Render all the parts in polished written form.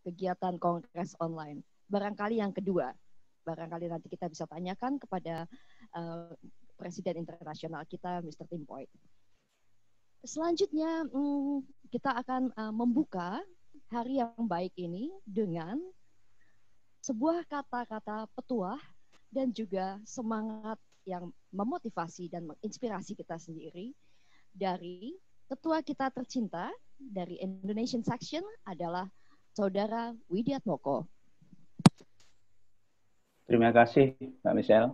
kegiatan kongres online. Barangkali yang kedua, barangkali nanti kita bisa tanyakan kepada Presiden Internasional kita, Mr. Tim Boyd. Selanjutnya kita akan membuka hari yang baik ini dengan sebuah kata-kata petuah dan juga semangat yang memotivasi dan menginspirasi kita sendiri dari ketua kita tercinta dari Indonesian Section adalah Saudara Widiatmoko. Terima kasih, Mbak Michelle.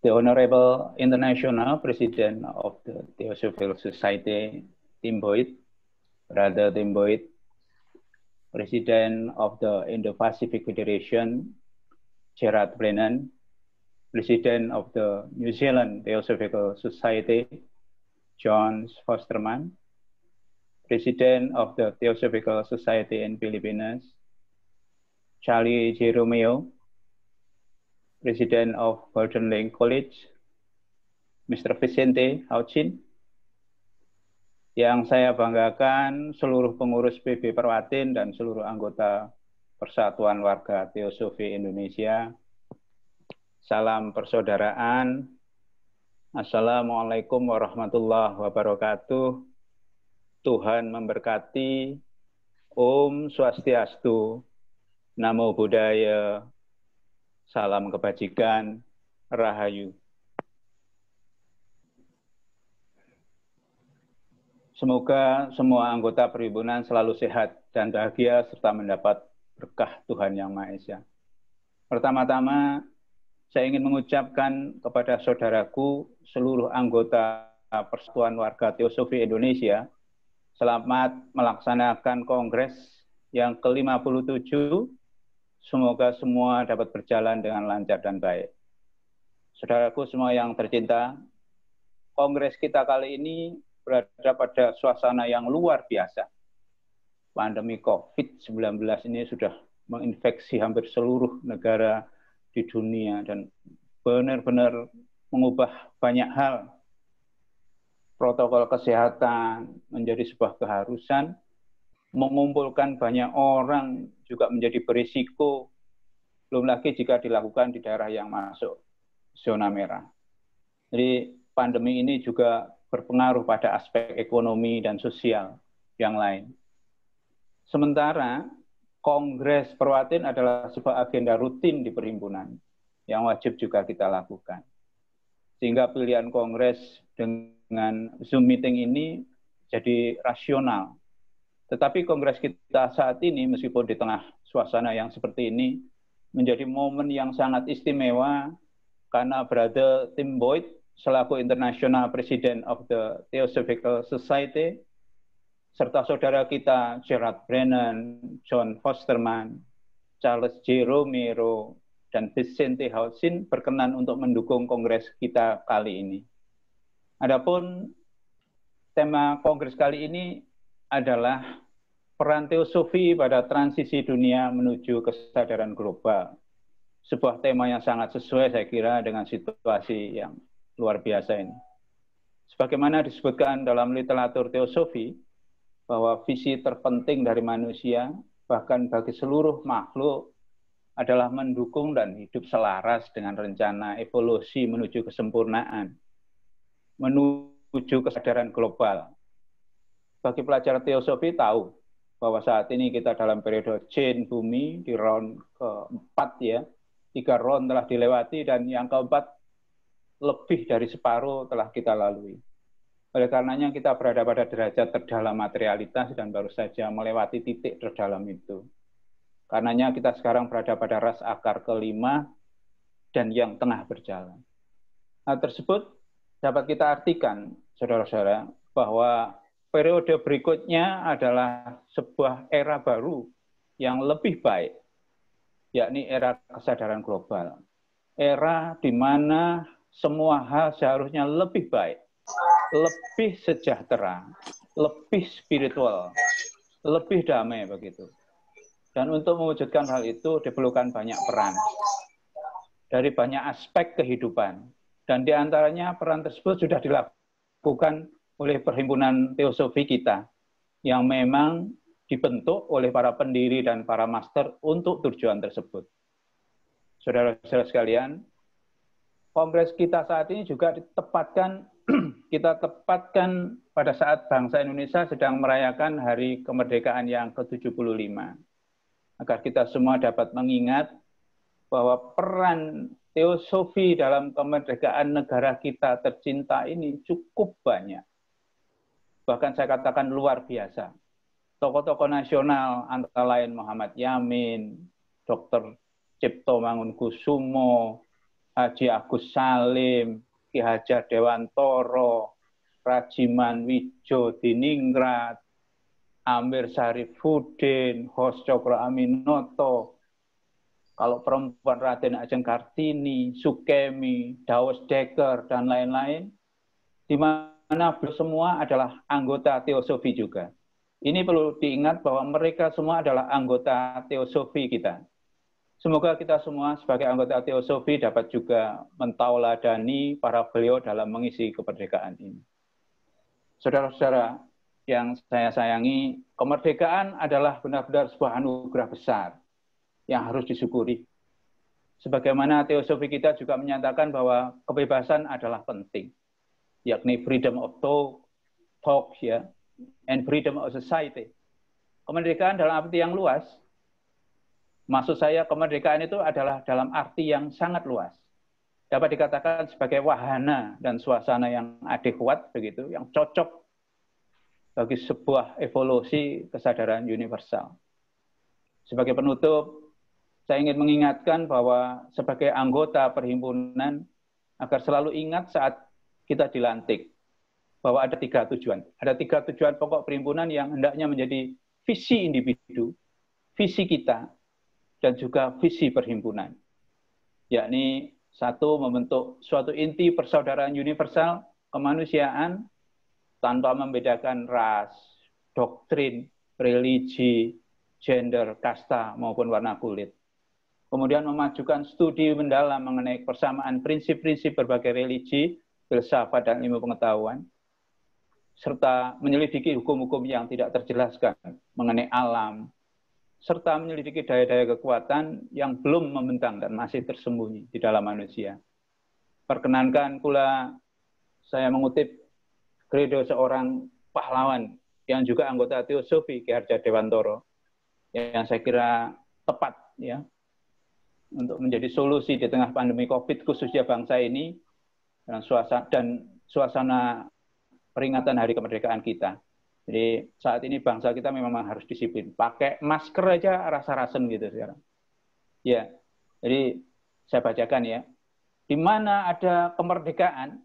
The Honorable International President of the Theosophical Society, Tim Boyd, Brother Tim Boyd, President of the Indo-Pacific Federation, Gerard Brennan, President of the New Zealand Theosophical Society, John Fosterman, President of the Theosophical Society in Philippines, Charlie J. Romeo, President of Golden Lake College, Mr. Vicente Hauchin, yang saya banggakan seluruh pengurus PB Perwatin dan seluruh anggota Persatuan Warga Teosofi Indonesia. Salam persaudaraan. Assalamualaikum warahmatullahi wabarakatuh. Tuhan memberkati. Om Swastiastu. Namo Buddhaya. Salam kebajikan. Rahayu. Semoga semua anggota perhimpunan selalu sehat dan bahagia serta mendapat berkah Tuhan Yang Maha Esa. Pertama-tama, saya ingin mengucapkan kepada saudaraku seluruh anggota Persatuan Warga Teosofi Indonesia, selamat melaksanakan Kongres yang ke-57. Semoga semua dapat berjalan dengan lancar dan baik. Saudaraku semua yang tercinta, Kongres kita kali ini berada pada suasana yang luar biasa. Pandemi COVID-19 ini sudah menginfeksi hampir seluruh negara di dunia dan benar-benar mengubah banyak hal. Protokol kesehatan menjadi sebuah keharusan, mengumpulkan banyak orang juga menjadi berisiko, belum lagi jika dilakukan di daerah yang masuk zona merah. Jadi pandemi ini juga berpengaruh pada aspek ekonomi dan sosial yang lain. Sementara Kongres Perwatin adalah sebuah agenda rutin di perhimpunan yang wajib juga kita lakukan. Sehingga pilihan Kongres dengan Zoom meeting ini jadi rasional. Tetapi Kongres kita saat ini, meskipun di tengah suasana yang seperti ini, menjadi momen yang sangat istimewa karena Brother Tim Boyd selaku International President of the Theosophical Society, serta saudara kita Gerard Brennan, John Fosterman, Charles J. Romero, dan Vicente Hauchin berkenan untuk mendukung kongres kita kali ini. Adapun tema kongres kali ini adalah peran teosofi pada transisi dunia menuju kesadaran global. Sebuah tema yang sangat sesuai saya kira dengan situasi yang luar biasa ini. Sebagaimana disebutkan dalam literatur teosofi, bahwa visi terpenting dari manusia, bahkan bagi seluruh makhluk, adalah mendukung dan hidup selaras dengan rencana evolusi menuju kesempurnaan, menuju kesadaran global. Bagi pelajar teosofi tahu bahwa saat ini kita dalam periode change bumi di round keempat ya, 3 round telah dilewati dan yang keempat lebih dari separuh telah kita lalui. Oleh karenanya kita berada pada derajat terdalam materialitas dan baru saja melewati titik terdalam itu. Karenanya kita sekarang berada pada ras akar kelima dan yang tengah berjalan. Hal tersebut dapat kita artikan, saudara-saudara, bahwa periode berikutnya adalah sebuah era baru yang lebih baik, yakni era kesadaran global. Era di mana semua hal seharusnya lebih baik, lebih sejahtera, lebih spiritual, lebih damai begitu. Dan untuk mewujudkan hal itu diperlukan banyak peran dari banyak aspek kehidupan. Dan di antaranya peran tersebut sudah dilakukan oleh perhimpunan teosofi kita. yang memang dibentuk oleh para pendiri dan para master untuk tujuan tersebut. Saudara-saudara sekalian, kongres kita saat ini juga kita tepatkan pada saat bangsa Indonesia sedang merayakan hari kemerdekaan yang ke-75. Agar kita semua dapat mengingat bahwa peran teosofi dalam kemerdekaan negara kita tercinta ini cukup banyak. Bahkan saya katakan luar biasa. Tokoh-tokoh nasional antara lain Muhammad Yamin, Dr. Cipto Mangunkusumo, Haji Agus Salim, Ki Hajar Dewantoro, Rajiman Wijo Diningrat, Amir Syarifuddin, Hos Cokro Aminoto, kalau perempuan Raden Ajeng Kartini, Sukemi, Dawes Dekker, dan lain-lain, di mana semua adalah anggota teosofi juga. Ini perlu diingat bahwa mereka semua adalah anggota teosofi kita. Semoga kita semua sebagai anggota teosofi dapat juga mentauladani para beliau dalam mengisi kemerdekaan ini. Saudara-saudara yang saya sayangi, kemerdekaan adalah benar-benar sebuah anugerah besar yang harus disyukuri. Sebagaimana teosofi kita juga menyatakan bahwa kebebasan adalah penting, yakni freedom of talk ya, and freedom of society. Kemerdekaan dalam arti yang luas. Maksud saya kemerdekaan itu adalah dalam arti yang sangat luas. Dapat dikatakan sebagai wahana dan suasana yang adekuat begitu, yang cocok bagi sebuah evolusi kesadaran universal. Sebagai penutup, saya ingin mengingatkan bahwa sebagai anggota perhimpunan agar selalu ingat saat kita dilantik bahwa ada 3 tujuan. Ada 3 tujuan pokok perhimpunan yang hendaknya menjadi visi individu, visi kita, dan juga visi perhimpunan. Yakni 1, membentuk suatu inti persaudaraan universal kemanusiaan tanpa membedakan ras, doktrin, religi, gender, kasta, maupun warna kulit. Kemudian memajukan studi mendalam mengenai persamaan prinsip-prinsip berbagai religi, filsafat, dan ilmu pengetahuan, serta menyelidiki hukum-hukum yang tidak terjelaskan mengenai alam, serta menyelidiki daya-daya kekuatan yang belum membentang dan masih tersembunyi di dalam manusia. Perkenankan pula saya mengutip kredo seorang pahlawan yang juga anggota teosofi, Ki Hajar Dewantoro, yang saya kira tepat ya untuk menjadi solusi di tengah pandemi COVID khususnya bangsa ini dan suasana peringatan hari kemerdekaan kita. Jadi saat ini bangsa kita memang harus disiplin. Pakai masker aja rasa-rasen gitu sekarang. Ya, jadi saya bacakan ya. Di mana ada kemerdekaan,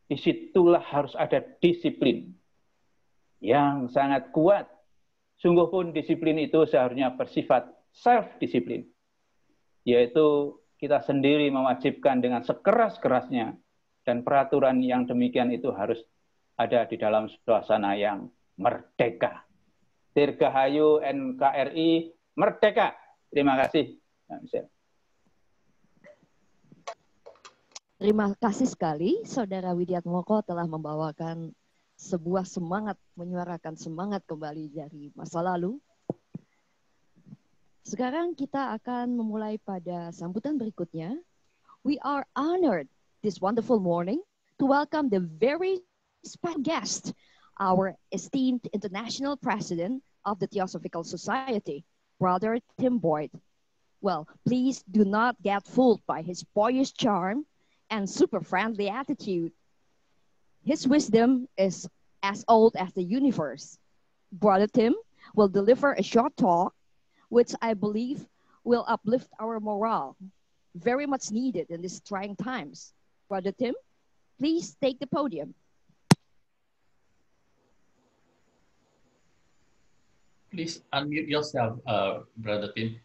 disitulah harus ada disiplin yang sangat kuat. Sungguh pun disiplin itu seharusnya bersifat self-disiplin. Yaitu kita sendiri mewajibkan dengan sekeras-kerasnya. Dan peraturan yang demikian itu harus ada di dalam suasana yang merdeka. Dirgahayu NKRI merdeka. Terima kasih. Terima kasih sekali Saudara Widiatmoko telah membawakan sebuah semangat, menyuarakan semangat kembali dari masa lalu. Sekarang kita akan memulai pada sambutan berikutnya. We are honored this wonderful morning to welcome the very special guest, our esteemed international president of the Theosophical Society, Brother Tim Boyd. Well, please do not get fooled by his boyish charm and super friendly attitude. His wisdom is as old as the universe. Brother Tim will deliver a short talk, which I believe will uplift our morale, very much needed in these trying times. Brother Tim, please take the podium. Please unmute yourself, Brother Tim.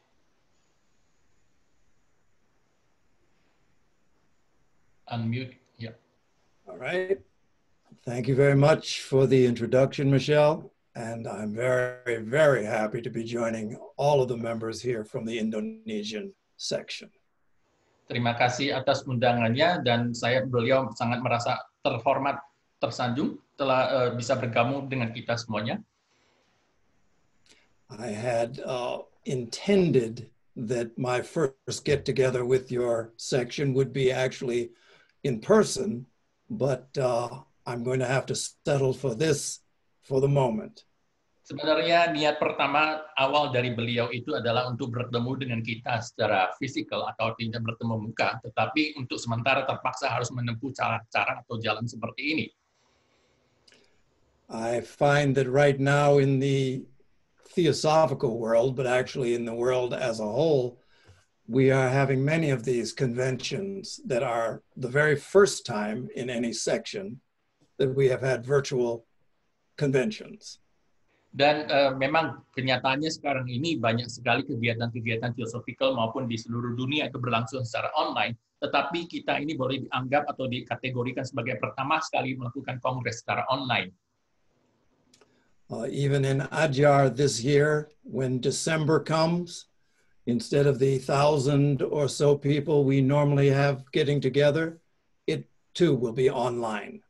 Unmute, yeah. All right. Thank you very much for the introduction, Michelle. And I'm very, very happy to be joining all of the members here from the Indonesian section. Terima kasih atas undangannya dan beliau sangat merasa terhormat, tersanjung telah bisa bergabung dengan kita semuanya. I had intended that my first get-together with your section would be actually in person, but I'm going to have to settle for this for the moment. Sebenarnya niat pertama awal dari beliau itu adalah untuk bertemu dengan kita secara fisikal atau tidak bertemu muka, tetapi untuk sementara terpaksa harus menempuh cara-cara atau jalan seperti ini. I find that right now in the theosophical world, but actually in the world as a whole, we are having many of these conventions that are the very first time in any section that we have had virtual conventions. Dan memang kenyataannya sekarang ini banyak sekali kegiatan-kegiatan theosophical maupun di seluruh dunia itu berlangsung secara online, tetapi kita ini boleh dianggap atau dikategorikan sebagai pertama sekali melakukan kongres secara online. Even in Adyar this year, when December comes, instead of the 1,000 or so people we normally have getting together, it too will be online.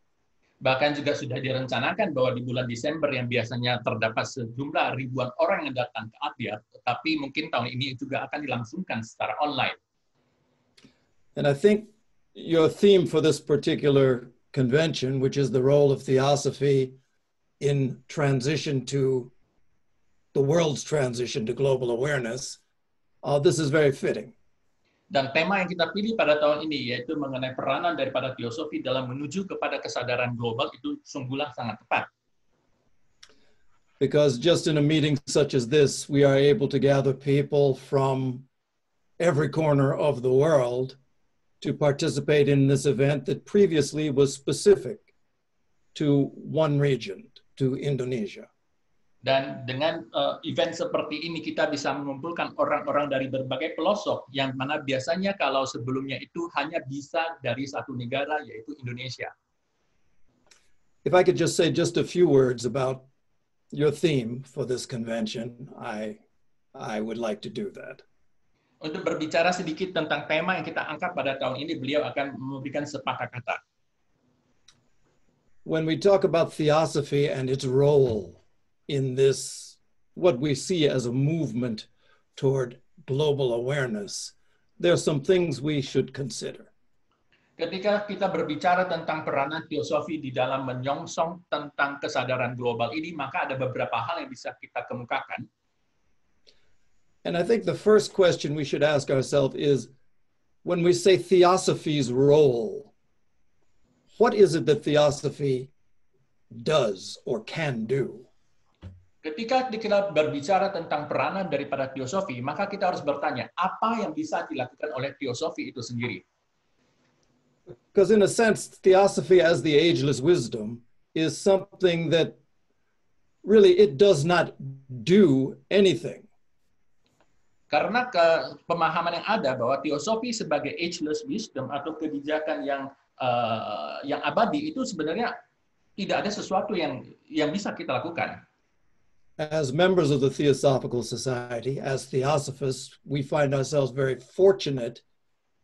Bahkan juga sudah direncanakan bahwa di bulan Desember yang biasanya terdapat sejumlah ribuan orang yang datang ke Adyar, tetapi mungkin tahun ini juga akan dilangsungkan secara online. And I think your theme for this particular convention, which is the role of theosophy in transition to the world's transition to global awareness, this is very fitting. Dan tema yang kita pilih pada tahun ini yaitu mengenai peranan daripada teosofi dalam menuju kepada kesadaran global itu sungguhlah sangat tepat. Because just in a meeting such as this, we are able to gather people from every corner of the world to participate in this event that previously was specific to one region, to Indonesia. Dan dengan event seperti ini kita bisa mengumpulkan orang-orang dari berbagai pelosok yang mana biasanya kalau sebelumnya itu hanya bisa dari satu negara yaitu Indonesia. If I could just say just a few words about your theme for this convention, I would like to do that. Untuk berbicara sedikit tentang tema yang kita angkat pada tahun ini, beliau akan memberikan sepatah kata. When we talk about theosophy and its role in this, what we see as a movement toward global awareness, there are some things we should consider. Ketika kita berbicara tentang peranan teosofi di dalam menyongsong tentang kesadaran global ini, maka ada beberapa hal yang bisa kita kemukakan. And I think the first question we should ask ourselves is, when we say theosophy's role, what is it that theosophy does or can do? Ketika kita berbicara tentang peranan daripada teosofi, maka kita harus bertanya, apa yang bisa dilakukan oleh teosofi itu sendiri? Because in a sense, theosophy as the ageless wisdom is something that really it does not do anything. Karena pemahaman yang ada bahwa teosofi sebagai ageless wisdom atau kebijakan yang abadi itu sebenarnya tidak ada sesuatu yang bisa kita lakukan. As members of the Theosophical Society, as theosophists, we find ourselves very fortunate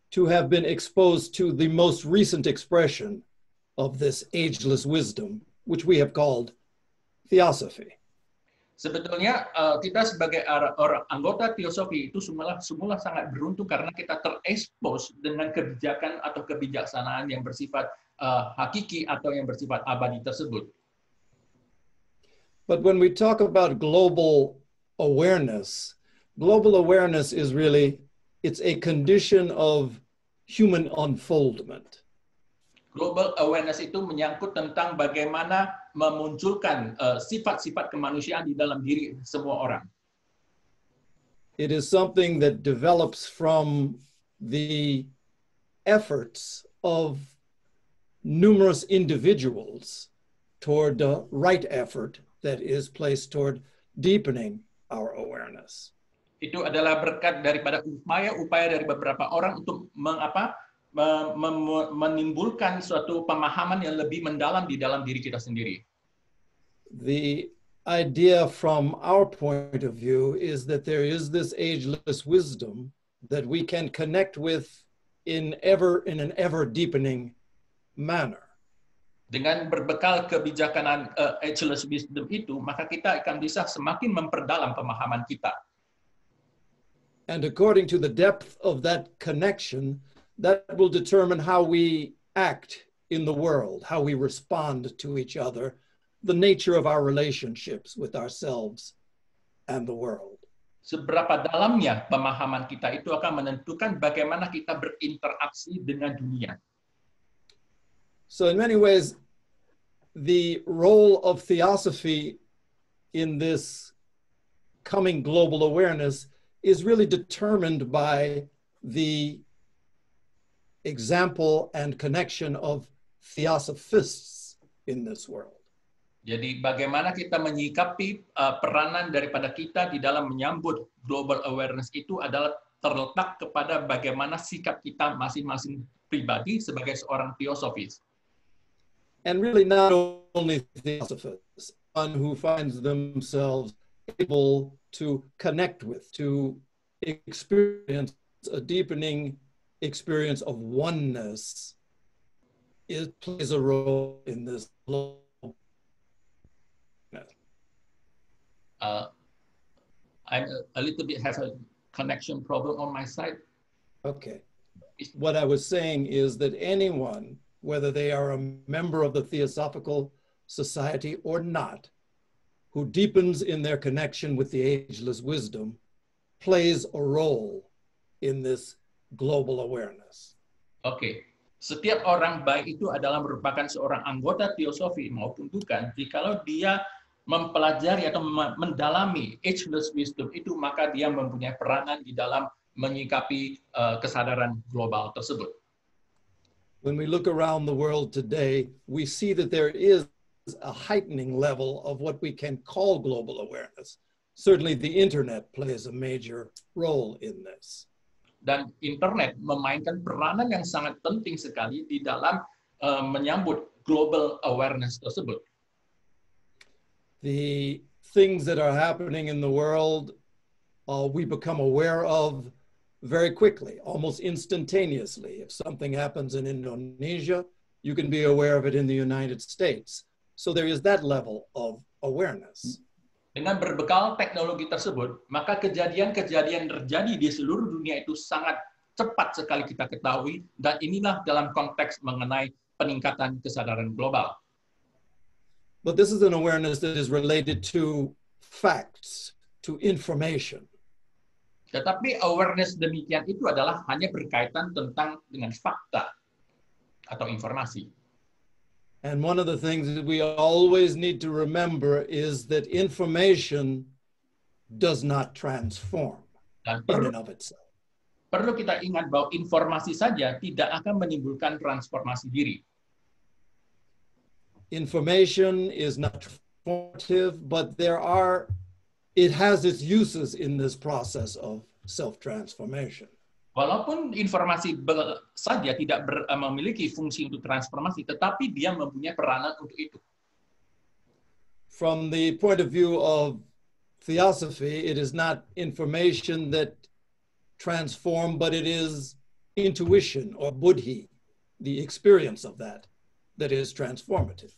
to have been exposed to the most recent expression of this ageless wisdom, which we have called theosophy. Sebetulnya kita sebagai orang anggota teosofi itu semula sangat beruntung karena kita terekspos dengan kebijakan atau kebijaksanaan yang bersifat hakiki atau yang bersifat abadi tersebut. But when we talk about global awareness is really, it's a condition of human unfoldment. Global awareness itu menyangkut tentang bagaimana memunculkan sifat-sifat kemanusiaan di dalam diri semua orang. It is something that develops from the efforts of numerous individuals toward the right effort that is placed toward deepening our awareness. Itu adalah berkat daripada upaya dari beberapa orang untuk menimbulkan suatu pemahaman yang lebih mendalam di dalam diri kita sendiri. The idea from our point of view is that there is this ageless wisdom that we can connect with in an ever deepening manner. Dengan berbekal kebijaksanaan ageless wisdom itu, maka kita akan bisa semakin memperdalam pemahaman kita. And according to the depth of that connection, that will determine how we act in the world, how we respond to each other, the nature of our relationships with ourselves and the world. Seberapa dalamnya pemahaman kita itu akan menentukan bagaimana kita berinteraksi dengan dunia. So in many ways, the role of theosophy in this coming global awareness is really determined by the example and connection of theosophists in this world. Jadi bagaimana kita menyikapi peranan daripada kita di dalam menyambut global awareness itu adalah terletak kepada bagaimana sikap kita masing-masing pribadi sebagai seorang teosofis. And really not only theosophists, one who finds themselves able to connect with, to experience a deepening experience of oneness, it plays a role in this global. I'm a little bit have a connection problem on my side. Okay. What I was saying is that anyone, whether they are a member of the Theosophical Society or not, who deepens in their connection with the ageless wisdom, plays a role in this global awareness. Oke. Setiap orang baik itu adalah merupakan seorang anggota teosofi maupun bukan, jikalau dia mempelajari atau mendalami ageless wisdom itu, maka dia mempunyai peranan di dalam menyikapi kesadaran global tersebut. When we look around the world today, we see that there is a heightening level of what we can call global awareness. Certainly the internet plays a major role in this. Dan internet memainkan peranan yang sangat penting sekali di dalam menyambut global awareness tersebut. The things that are happening in the world, we become aware of very quickly, almost instantaneously. If something happens in Indonesia, you can be aware of it in the United States. So there is that level of awareness. Dengan berbekal teknologi tersebut, maka kejadian-kejadian terjadi di seluruh dunia itu sangat cepat sekali kita ketahui, dan inilah dalam konteks mengenai peningkatan kesadaran global. But this is an awareness that is related to facts, to information. Tetapi awareness demikian itu adalah hanya berkaitan dengan fakta atau informasi. And one of the things that we always need to remember is that information does not transform in and of itself. Perlu kita ingat bahwa informasi saja tidak akan menimbulkan transformasi diri. Information is not transformative, but it has its uses in this process of self-transformation. Walaupun informasi saja tidak memiliki fungsi untuk transformasi, tetapi dia mempunyai peranan untuk itu. From the point of view of theosophy, it is not information that transforms, but it is intuition or buddhi, the experience of that is transformative.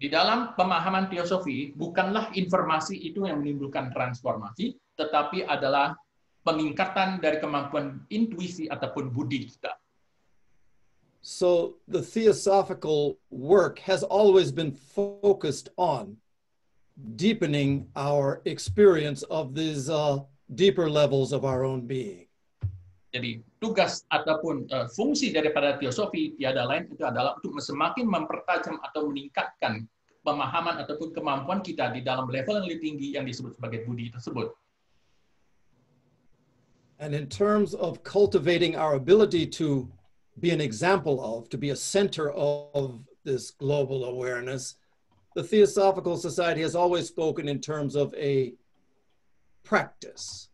Di dalam pemahaman teosofi, bukanlah informasi itu yang menimbulkan transformasi, tetapi adalah peningkatan dari kemampuan intuisi ataupun budi kita. So the theosophical work has always been focused on deepening our experience of these deeper levels of our own being. Jadi tugas ataupun fungsi daripada teosofi tiada lain itu adalah untuk semakin mempertajam atau meningkatkan pemahaman ataupun kemampuan kita di dalam level yang lebih tinggi yang disebut sebagai budi tersebut. And in terms of cultivating our ability to be an example of, to be a center of this global awareness, the Theosophical Society has always spoken in terms of a practice.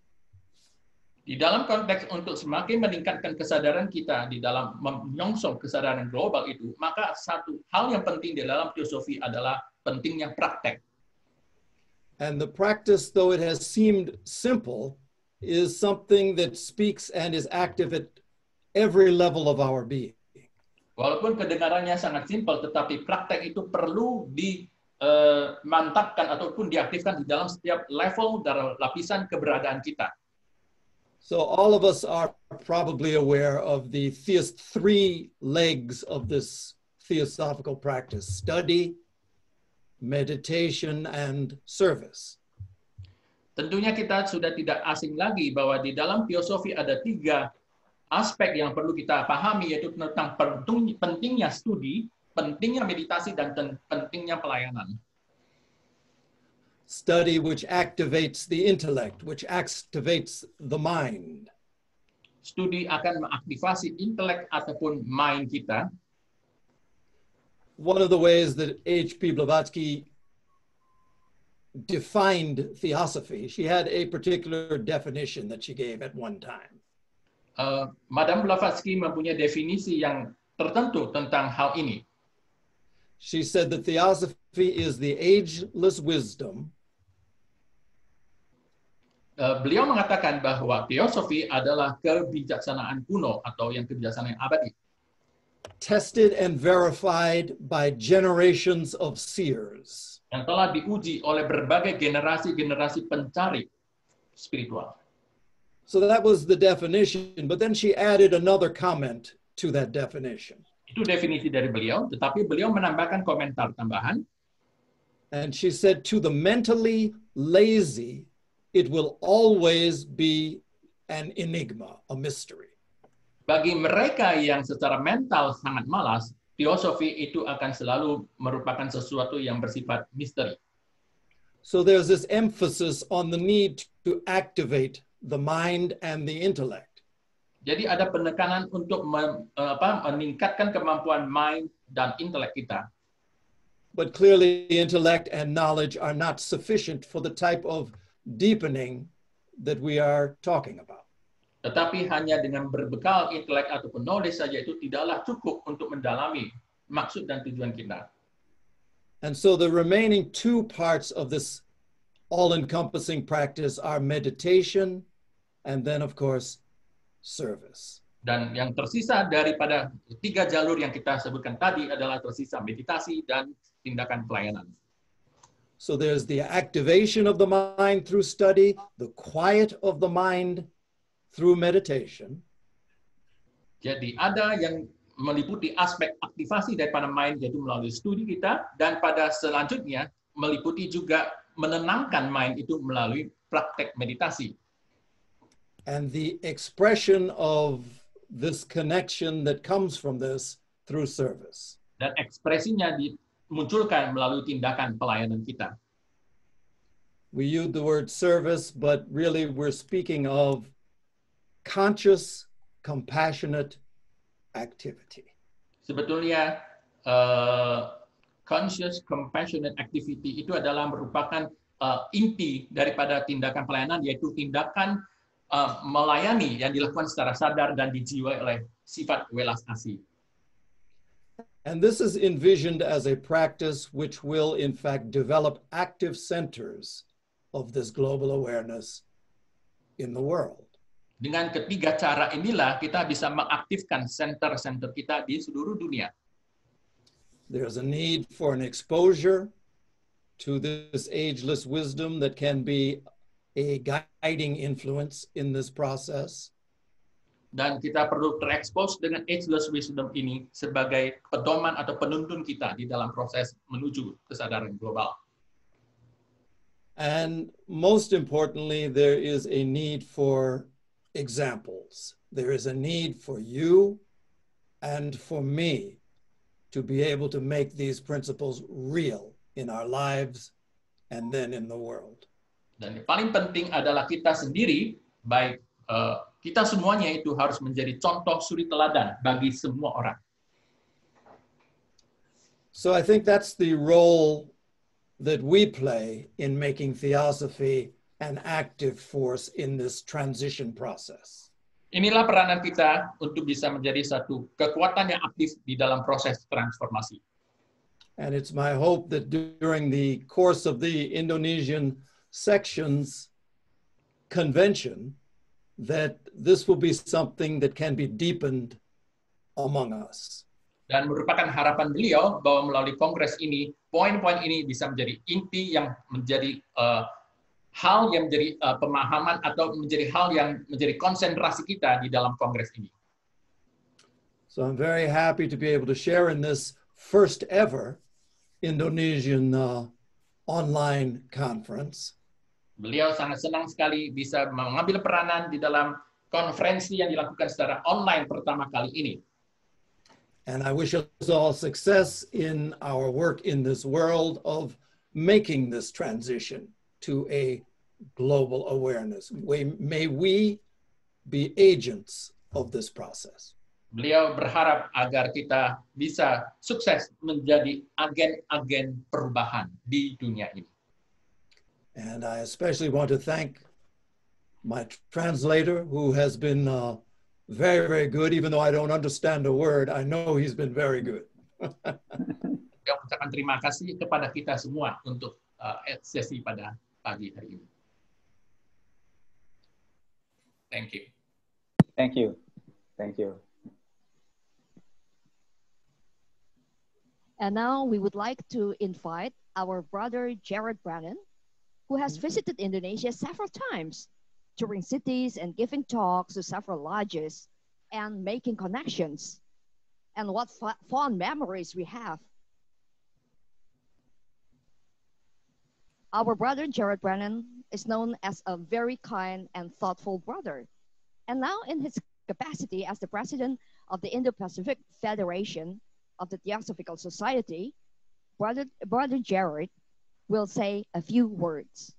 Di dalam konteks untuk semakin meningkatkan kesadaran kita di dalam menyongsong kesadaran global itu, maka satu hal yang penting di dalam teosofi adalah pentingnya praktek. And the practice, though it has seemed simple, is something that speaks and is active at every level of our being. Walaupun kedengarannya sangat simpel, tetapi praktek itu perlu dimantapkan ataupun diaktifkan di dalam setiap level dan lapisan keberadaan kita. So all of us are probably aware of the three legs of this theosophical practice: study, meditation, and service. Tentunya kita sudah tidak asing lagi bahwa di dalam teosofi ada 3 aspek yang perlu kita pahami, yaitu tentang pentingnya studi, pentingnya meditasi, dan pentingnya pelayanan. Study, which activates the intellect, which activates the mind. Studi akan mengaktifasi intelek ataupun mind kita. One of the ways that H.P. Blavatsky defined theosophy, she had a particular definition that she gave at one time. Madame Blavatsky mempunyai definisi yang tertentu tentang hal ini. She said that theosophy is the ageless wisdom Beliau mengatakan bahwa teosofi adalah kebijaksanaan kuno atau yang kebijaksanaan yang abadi. tested and verified by generations of seers. Yang telah diuji oleh berbagai generasi-generasi pencari spiritual. So that was the definition, but then she added another comment to that definition. Itu definisi dari beliau, tetapi beliau menambahkan komentar tambahan. And she said, to the mentally lazy, it will always be an enigma, a mystery. Bagi mereka yang secara mental sangat malas, teosofi itu akan selalu merupakan sesuatu yang bersifat misteri. So there's this emphasis on the need to activate the mind and the intellect. Jadi ada penekanan untuk meningkatkan kemampuan mind dan intelek kita. But clearly intellect and knowledge are not sufficient for the type of deepening that we are talking about. Tetapi hanya dengan berbekal intelek ataupun knowledge saja itu tidaklah cukup untuk mendalami maksud dan tujuan kita. And so the remaining 2 parts of this all-encompassing practice are meditation and then, of course, service. Dan yang tersisa daripada 3 jalur yang kita sebutkan tadi adalah tersisa meditasi dan tindakan pelayanan. So there's the activation of the mind through study, the quiet of the mind through meditation. Jadi ada yang meliputi aspek aktivasi daripada mind, yaitu melalui studi kita, dan pada selanjutnya meliputi juga menenangkan mind itu melalui praktek meditasi. And the expression of this connection that comes from this through service. Dan ekspresinya dimunculkan melalui tindakan pelayanan kita. We use the word service, but really we're speaking of conscious, compassionate activity. Sebetulnya conscious compassionate activity itu adalah merupakan inti daripada tindakan pelayanan, yaitu tindakan melayani yang dilakukan secara sadar dan dijiwai oleh sifat welas asih. And this is envisioned as a practice which will in fact develop active centers of this global awareness in the world. Dengan ketiga cara inilah kita bisa mengaktifkan center-center kita di seluruh dunia. There's a need for an exposure to this ageless wisdom that can be a guiding influence in this process. Dan kita perlu terekspos dengan ageless wisdom ini sebagai pedoman atau penuntun kita di dalam proses menuju kesadaran global. And most importantly, there is a need for examples. There is a need for you and for me to be able to make these principles real in our lives and then in the world. Dan yang paling penting adalah kita sendiri, baik kita semuanya itu harus menjadi contoh suri teladan bagi semua orang. So I think that's the role that we play in making theosophy an active force in this transition process. Inilah peranan kita untuk bisa menjadi satu kekuatan yang aktif di dalam proses transformasi. And it's my hope that during the course of the Indonesian section's convention, that this will be something that can be deepened among us. Dan merupakan harapan beliau bahwa melalui kongres ini, poin-poin ini bisa menjadi inti yang menjadi hal yang menjadi pemahaman atau menjadi hal yang menjadi konsentrasi kita di dalam kongres ini. So I'm very happy to be able to share in this first ever Indonesian online conference. Beliau sangat senang sekali bisa mengambil peranan di dalam konferensi yang dilakukan secara online pertama kali ini. And I wish us all success in our work in this world of making this transition to a global awareness. May we be agents of this process. Beliau berharap agar kita bisa sukses menjadi agen-agen perubahan di dunia ini. And I especially want to thank my translator, who has been very, very good. Even though I don't understand a word, I know he's been very good. Beliau mengucapkan terima kasih kepada kita semua untuk sesi pada pagi hari ini. Thank you. Thank you. Thank you. And now we would like to invite our brother Jared Brannan, who has visited Indonesia several times, touring cities and giving talks to several lodges and making connections. And what fond memories we have. Our brother Jared Brannan is known as a very kind and thoughtful brother. And now in his capacity as the president of the Indo-Pacific Federation of the Theosophical Society, Brother Jared will say a few words.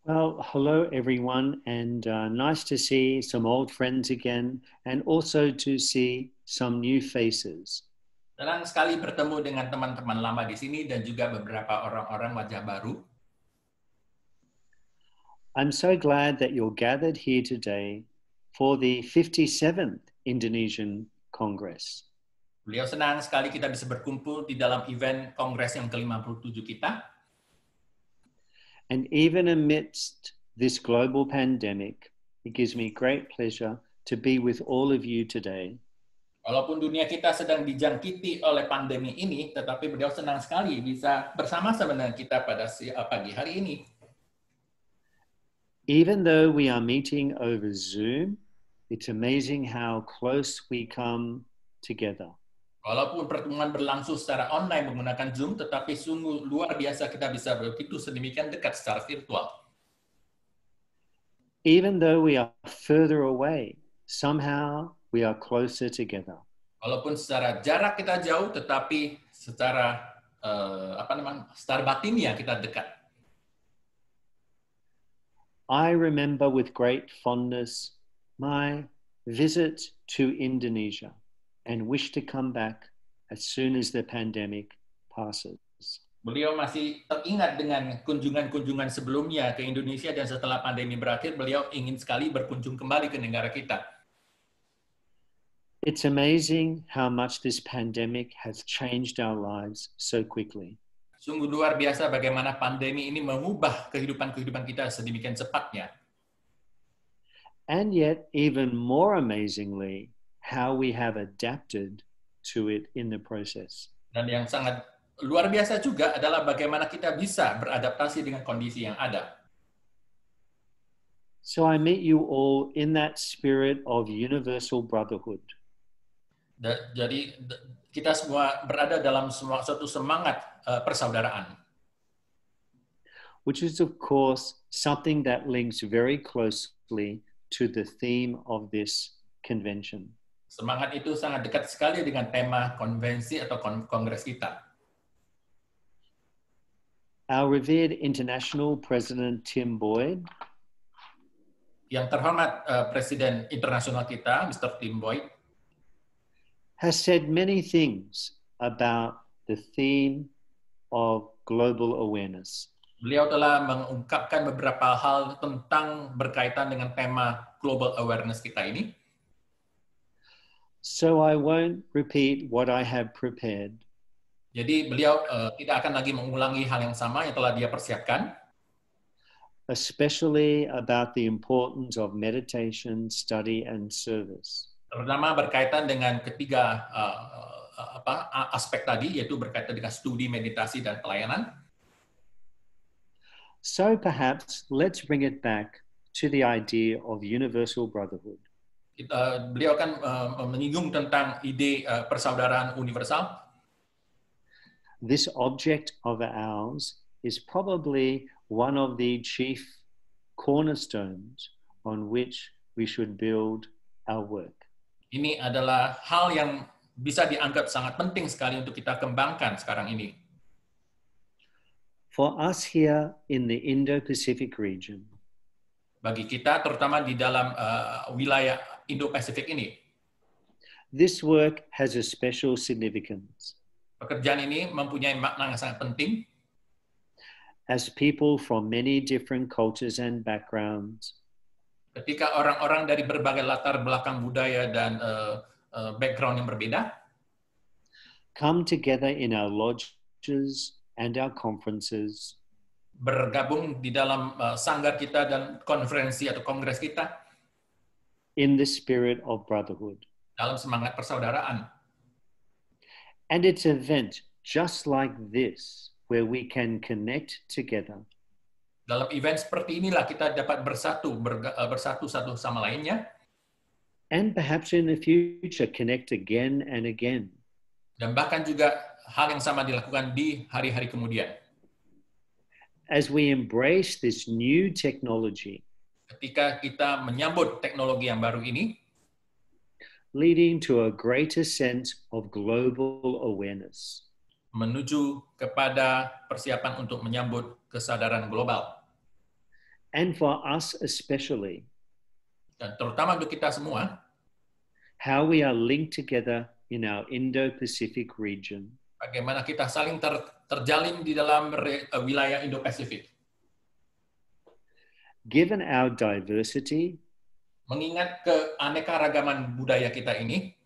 Well, hello everyone, and nice to see some old friends again, and also to see some new faces. Senang sekali bertemu dengan teman-teman lama di sini dan juga beberapa orang-orang wajah baru. I'm so glad that you're gathered here today for the 57th Indonesian Congress. Beliau senang sekali kita bisa berkumpul di dalam event kongres yang ke-57 kita. And even amidst this global pandemic, it gives me great pleasure to be with all of you today. Walaupun dunia kita sedang dijangkiti oleh pandemi ini, tetapi beliau senang sekali bisa bersama-sama dengan kita pada pagi hari ini. Even though we are meeting over Zoom, it's amazing how close we come together. Walaupun pertemuan berlangsung secara online menggunakan Zoom, tetapi sungguh luar biasa kita bisa begitu sedemikian dekat secara virtual. Even though we are further away, somehow we are closer together. Walaupun secara jarak kita jauh, tetapi secara secara batinnya kita dekat. I remember with great fondness my visit to Indonesia and wish to come back as soon as the pandemic passes. Beliau masih teringat dengan kunjungan-kunjungan sebelumnya ke Indonesia, dan setelah pandemi berakhir, beliau ingin sekali berkunjung kembali ke negara kita. It's amazing how much this pandemic has changed our lives so quickly. Sungguh luar biasa bagaimana pandemi ini mengubah kehidupan kita sedemikian cepatnya. And yet, even more amazingly, how we have adapted to it in the process. Dan yang sangat luar biasa juga adalah bagaimana kita bisa beradaptasi dengan kondisi yang ada. So I meet you all in that spirit of universal brotherhood. Jadi kita semua berada dalam suatu semangat persaudaraan. Which is of course something that links very closely to the theme of this convention. Semangat itu sangat dekat sekali dengan tema konvensi atau kongres kita. Our revered international President Tim Boyd, yang terhormat Presiden internasional kita, Mr. Tim Boyd, has said many things about the theme of global awareness. Beliau telah mengungkapkan beberapa hal tentang berkaitan dengan tema global awareness kita ini. So I won't repeat what I have prepared. Jadi beliau tidak akan lagi mengulangi hal yang sama yang telah dia persiapkan. Especially about the importance of meditation, study, and service. Terutama berkaitan dengan ketiga aspek tadi, yaitu berkaitan dengan studi, meditasi, dan pelayanan. So perhaps let's bring it back to the idea of universal brotherhood. Beliau akan menyinggung tentang ide persaudaraan universal. This object of ours is probably one of the chief cornerstones on which we should build our work. Ini adalah hal yang bisa dianggap sangat penting sekali untuk kita kembangkan sekarang ini. For us here in the Indo-Pacific region, bagi kita, terutama di dalam wilayah Indo-Pasifik ini, this work has a special significance. Pekerjaan ini mempunyai makna yang sangat penting. As people from many different cultures and backgrounds, ketika orang-orang dari berbagai latar belakang budaya dan background yang berbeda, come together in our lodges and our conferences, bergabung di dalam sanggar kita dan konferensi atau kongres kita, in the spirit of brotherhood. Dalam semangat persaudaraan. And it's an event just like this where we can connect together. Dalam event seperti inilah kita dapat bersatu satu sama lainnya. And perhaps in the future connect again and again. Dan bahkan juga hal yang sama dilakukan di hari-hari kemudian. As we embrace this new technology, ketika kita menyambut teknologi yang baru ini, leading to a greater sense of global awareness, menuju kepada persiapan untuk menyambut kesadaran global. And for us especially, dan terutama untuk kita semua, how we are linked together in our Indo-Pacific region. Bagaimana kita saling terjalin di dalam wilayah Indo-Pasifik. Given our diversity, mengingat keanekaragaman budaya kita ini,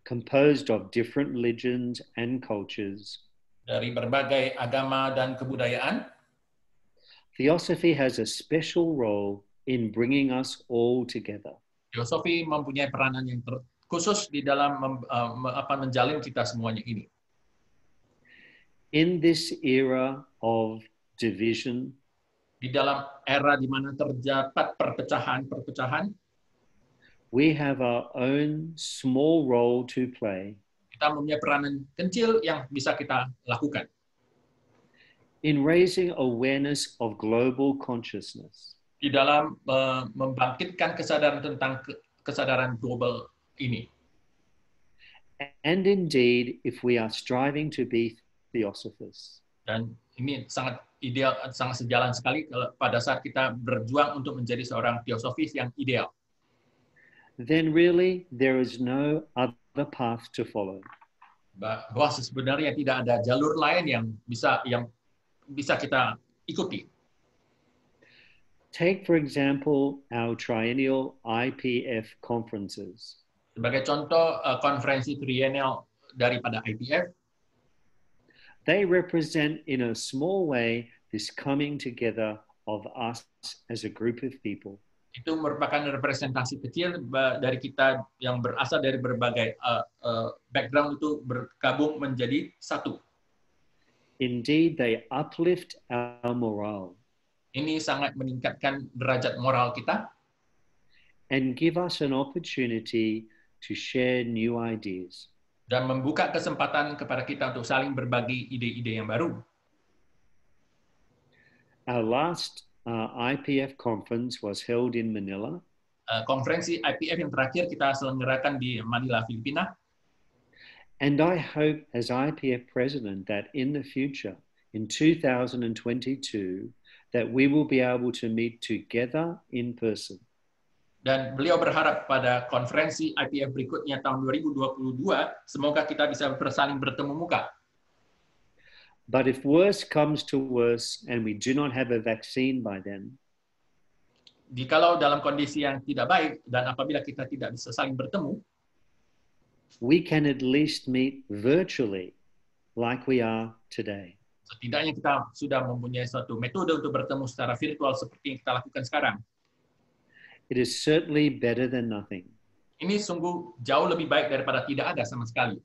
composed of different religions and cultures, dari berbagai agama dan kebudayaan, Theosophy has a special role in bringing us all together. Teosofi mempunyai peranan yang khusus di dalam menjalin kita semuanya ini. In this era of division, di dalam era di mana terdapat perpecahan-perpecahan, we have our own small role to play. Kita mempunyai peranan kecil yang bisa kita lakukan. In raising awareness of global consciousness. Di dalam membangkitkan kesadaran tentang kesadaran global ini. And indeed, if we are striving to be theosophers. Dan ini sangat ideal, sangat sejalan sekali pada saat kita berjuang untuk menjadi seorang teosofis yang ideal. Then really there is no other path to follow. Bahwa sebenarnya tidak ada jalur lain yang bisa kita ikuti. Take for example our triennial IPF conferences. Sebagai contoh konferensi triennial daripada IPF, they represent in a small way this coming together of us as a group of people. Itu merupakan representasi kecil dari kita yang berasal dari berbagai background itu bergabung menjadi satu. Indeed, they uplift our morale. Ini sangat meningkatkan derajat moral kita. And give us an opportunity to share new ideas. Dan membuka kesempatan kepada kita untuk saling berbagi ide-ide yang baru. Our last IPF conference was held in Manila. Konferensi IPF yang terakhir kita selenggarakan di Manila, Filipina. And I hope as IPF president that in the future, in 2022, that we will be able to meet together in person. Dan beliau berharap pada konferensi IPF berikutnya tahun 2022, semoga kita bisa saling bertemu muka. But if worse comes to worse and we do not have a vaccine by then, jikalau dalam kondisi yang tidak baik dan apabila kita tidak bisa saling bertemu, we can at least meet virtually like we are today. Setidaknya kita sudah mempunyai suatu metode untuk bertemu secara virtual seperti yang kita lakukan sekarang. It is certainly better than nothing. Ini sungguh jauh lebih baik daripada tidak ada sama sekali.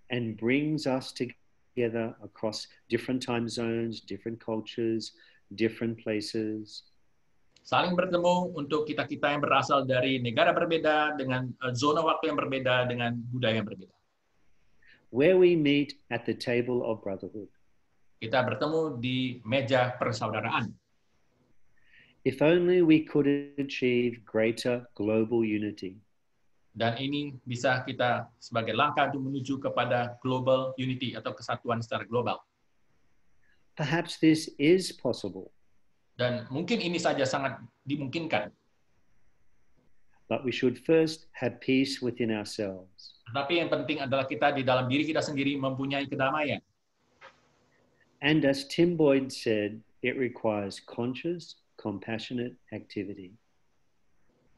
And brings us together across different time zones, different cultures, different places. Saling bertemu untuk kita-kita yang berasal dari negara berbeda, dengan zona waktu yang berbeda, dengan budaya yang berbeda. Where we meet at the table of brotherhood. Kita bertemu di meja persaudaraan. If only we could achieve greater global unity. Dan ini bisa kita sebagai langkah untuk menuju kepada global unity atau kesatuan secara global. Perhaps this is possible. Dan mungkin ini saja sangat dimungkinkan. But we should first have peace within ourselves. Tetapi yang penting adalah kita di dalam diri kita sendiri mempunyai kedamaian. And as Tim Boyd said, it requires conscious, compassionate activity.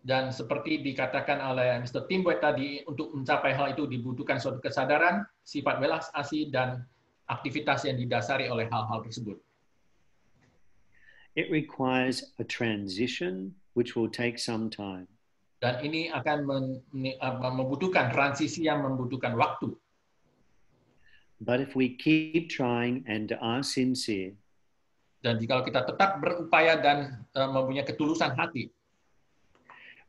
Dan seperti dikatakan oleh Mr. Tim Boyd tadi, untuk mencapai hal itu dibutuhkan suatu kesadaran, sifat welas asih, dan aktivitas yang didasari oleh hal-hal tersebut. It requires a transition which will take some time. Dan ini akan membutuhkan transisi yang membutuhkan waktu. But if we keep trying and are sincere, dan jika kita tetap berupaya dan mempunyai ketulusan hati,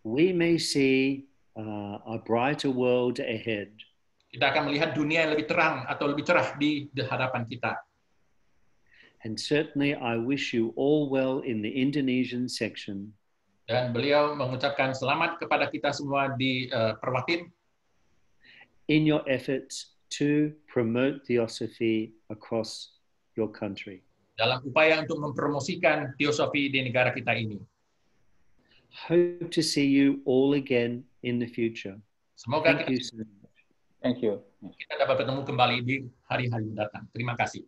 we may see a brighter world ahead. Kita akan melihat dunia yang lebih terang atau lebih cerah di hadapan kita. And certainly I wish you all well in the Indonesian section. Dan beliau mengucapkan selamat kepada kita semua di Perwathin. In your efforts to promote theosophy across your country. Dalam upaya untuk mempromosikan teosofi di negara kita ini. Hope to see you all again in the future. Semoga Thank you so much. Thank you. Kita dapat bertemu kembali di hari-hari mendatang. Terima kasih.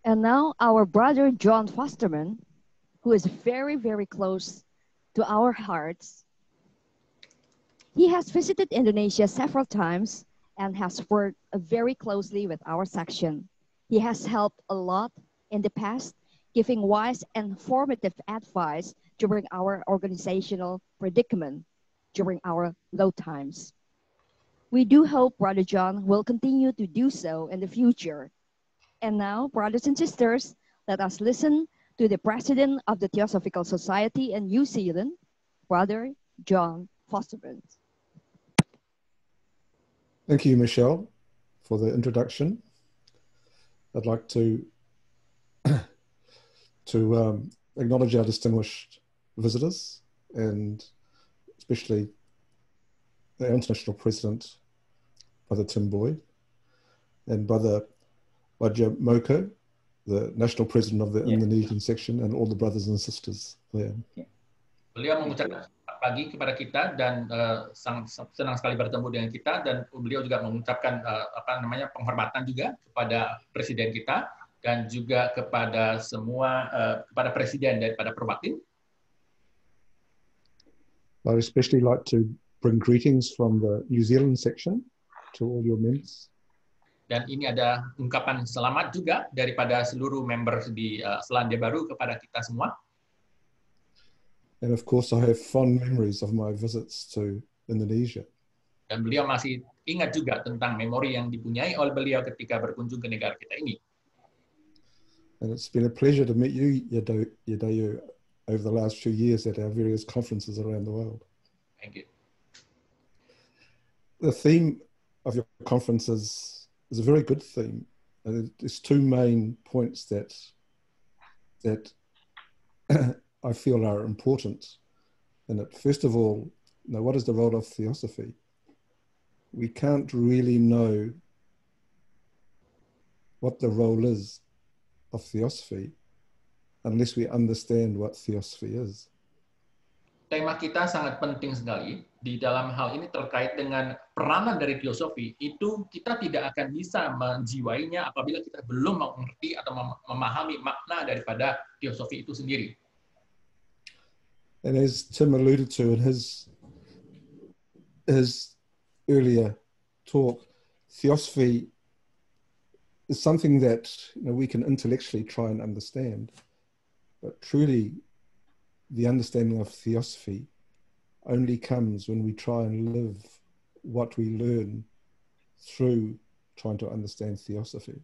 And now our brother John Fosterman, who is very, very close to our hearts. He has visited Indonesia several times and has worked very closely with our section. He has helped a lot in the past, giving wise and formative advice during our organizational predicament, during our low times. We do hope Brother John will continue to do so in the future. And now, brothers and sisters, let us listen to the President of the Theosophical Society in New Zealand, Brother John Fosterman. Thank you, Michelle, for the introduction. I'd like to acknowledge our distinguished visitors, and especially the International President, Brother Tim Boyd, and Brother Wajah Moko, the National President of the Indonesian section, and all the brothers and sisters there. Beliau mengucapkan selamat pagi kepada kita dan senang sekali bertemu dengan kita, dan beliau juga mengucapkan penghormatan juga kepada presiden kita dan juga kepada semua kepada presiden daripada Perwathin. I'd especially like to bring greetings from the New Zealand section to all your members. Dan ini ada ungkapan selamat juga daripada seluruh member di Selandia Baru kepada kita semua. And of course, I have fond memories of my visits to Indonesia. Dan beliau masih ingat juga tentang memori yang dipunyai oleh beliau ketika berkunjung ke negara kita ini. And it's been a pleasure to meet you, Yadayu, over the last few years at our various conferences around the world. Thank you. The theme of your conferences is a very good theme. And there's two main points that I feel are important. And that, first of all, what is the role of theosophy? We can't really know what the role is of theosophy unless we understand what theosophy is. Tema kita sangat penting sekali di dalam hal ini terkait dengan peranan dari teosofi. Itu kita tidak akan bisa menjiwainya apabila kita belum mengerti atau memahami makna daripada teosofi itu sendiri. And as Tim alluded to in his earlier talk, theosophy is something that we can intellectually try and understand, But truly, the understanding of theosophy only comes when we try and live what we learn through trying to understand theosophy.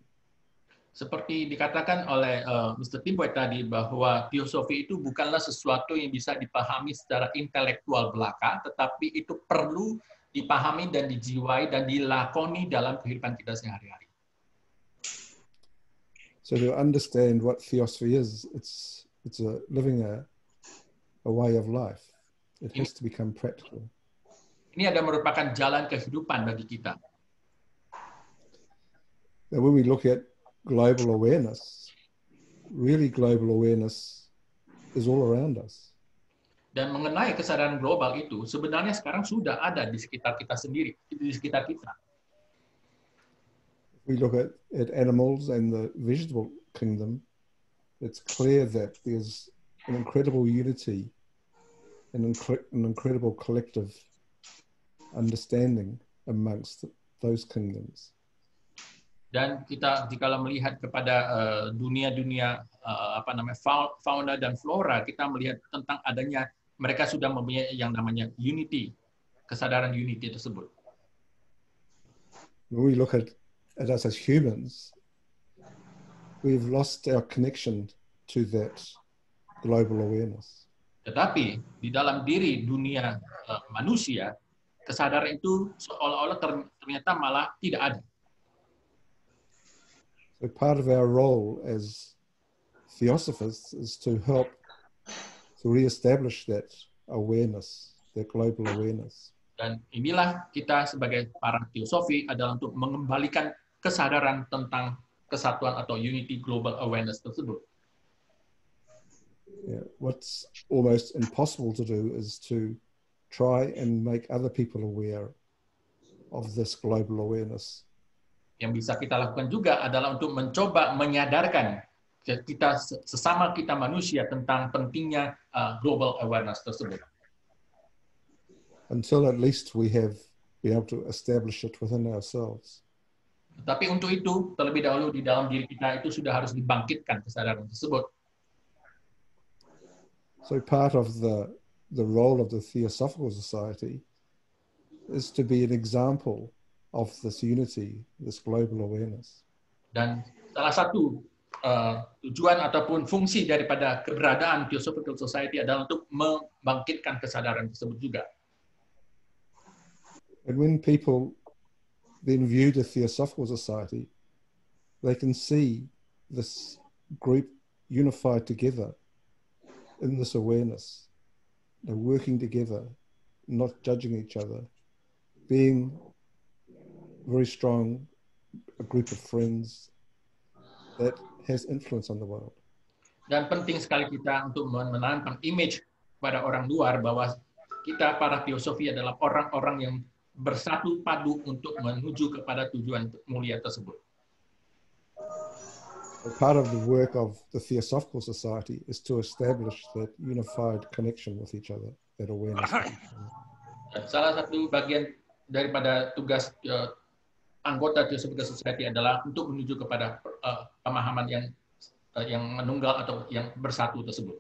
Seperti dikatakan oleh Mr. Timboy tadi, bahwa teosofi itu bukanlah sesuatu yang bisa dipahami secara intelektual belaka, tetapi itu perlu dipahami dan dijiwai dan dilakoni dalam kehidupan kita sehari-hari. So to understand what theosophy is, it's living a way of life. It has to become practical. Ini adalah merupakan jalan kehidupan bagi kita. Now, when we look at global awareness, really global awareness is all around us. Dan mengenai kesadaran global itu, sebenarnya sekarang sudah ada di sekitar kita sendiri, di sekitar kita. If we look at animals and the vegetable kingdom, it's clear that there's an incredible unity, an incredible collective understanding amongst those kingdoms. Dan kita jika melihat kepada dunia-dunia fauna dan flora, kita melihat tentang adanya mereka sudah mempunyai yang namanya unity, kesadaran unity tersebut. When we look at us as humans, we've lost our connection to that global awareness. Tetapi di dalam diri dunia manusia, kesadaran itu seolah-olah ternyata malah tidak ada. So part of our role as theosophists is to help to re-establish that awareness, that global awareness. Dan inilah kita sebagai para teosofi adalah untuk mengembalikan kesadaran tentang kesatuan atau unity global awareness tersebut. Yeah, what's almost impossible to do is to try and make other people aware of this global awareness. Yang bisa kita lakukan juga adalah untuk mencoba menyadarkan kita sesama kita manusia tentang pentingnya global awareness tersebut. Until at least we have been able to establish it within ourselves. Tapi untuk itu, terlebih dahulu di dalam diri kita itu sudah harus dibangkitkan kesadaran tersebut. So part of the role of the Theosophical Society is to be an example of this unity, this global awareness. Dan salah satu tujuan ataupun fungsi daripada keberadaan Theosophical Society adalah untuk membangkitkan kesadaran tersebut juga. And when people then view the Theosophical Society, they can see this group unified together in this awareness. They're working together, not judging each other, being very strong, a group of friends that has influence on the world. Dan penting sekali kita untuk menanamkan image pada orang luar bahwa kita para teosofi adalah orang-orang yang bersatu padu untuk menuju kepada tujuan mulia tersebut. Part of the work of the Theosophical Society is to establish that unified connection with each other, that awareness. Dan salah satu bagian daripada tugas anggota Theosophical Society adalah untuk menuju kepada pemahaman yang menunggal atau yang bersatu tersebut.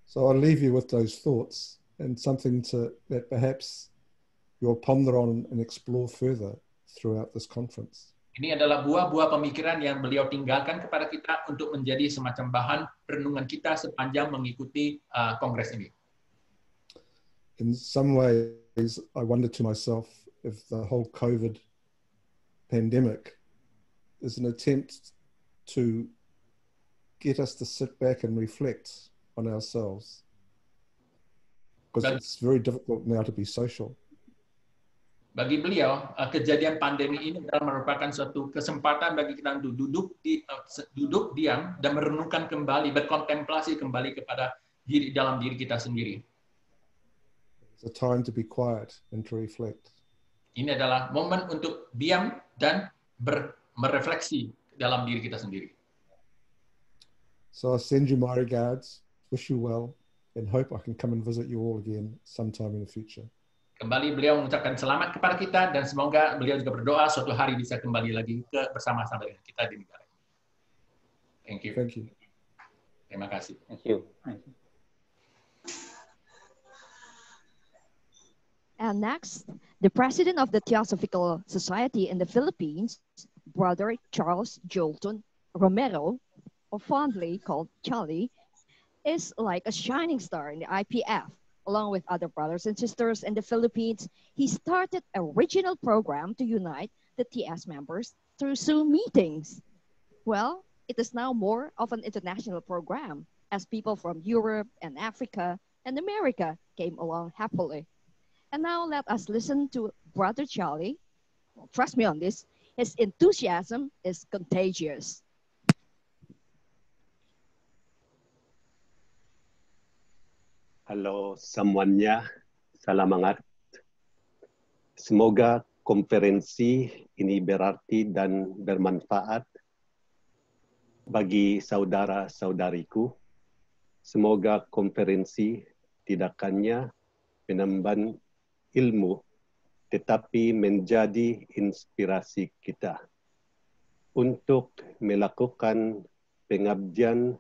So I'll leave you with those thoughts and something that perhaps you'll ponder on and explore further throughout this conference. Ini adalah buah-buah pemikiran yang beliau tinggalkan kepada kita untuk menjadi semacam bahan renungan kita sepanjang mengikuti kongres ini. In some ways, I wonder to myself if the whole COVID pandemic is an attempt to get us to sit back and reflect on ourselves. Because it's very difficult now to be social. Bagi beliau, kejadian pandemi ini adalah merupakan suatu kesempatan bagi kita untuk duduk diam dan merenungkan kembali, berkontemplasi kembali kepada dalam diri kita sendiri. It's a time to be quiet and to reflect. Ini adalah momen untuk diam dan merefleksi dalam diri kita sendiri. So I send you my regards, wish you well, and hope I can come and visit you all again sometime in the future. Kembali beliau mengucapkan selamat kepada kita dan semoga beliau juga berdoa suatu hari bisa kembali lagi bersama-sama dengan kita di negara ini. Thank you. Thank you. Terima kasih. Thank you. And next, the president of the Theosophical Society in the Philippines, Brother Charles Jolton Romero, or fondly called Charlie, is like a shining star in the IPF. Along with other brothers and sisters in the Philippines, he started a regional program to unite the TS members through Zoom meetings. Well, it is now more of an international program, as people from Europe and Africa and America came along happily. And now let us listen to Brother Charlie. Trust me on this, his enthusiasm is contagious. Halo semuanya, salam hangat. Semoga konferensi ini berarti dan bermanfaat bagi saudara-saudariku. Semoga konferensi tidak hanya menambah ilmu, tetapi menjadi inspirasi kita untuk melakukan pengabdian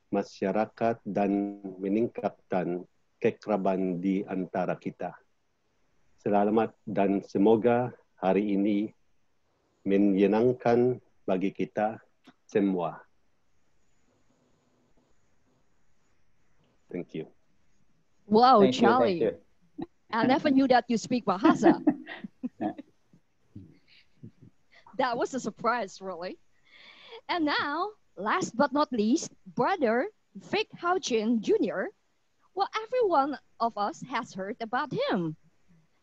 masyarakat dan meningkatkan kekerabatan di antara kita. Selamat dan semoga hari ini menyenangkan bagi kita semua. Thank you. Wow, Thank you, Charlie. thank you. I never knew that you speak Bahasa. That was a surprise, really. And now, last but not least, Brother Vic Houchin Jr. Well, every one of us has heard about him.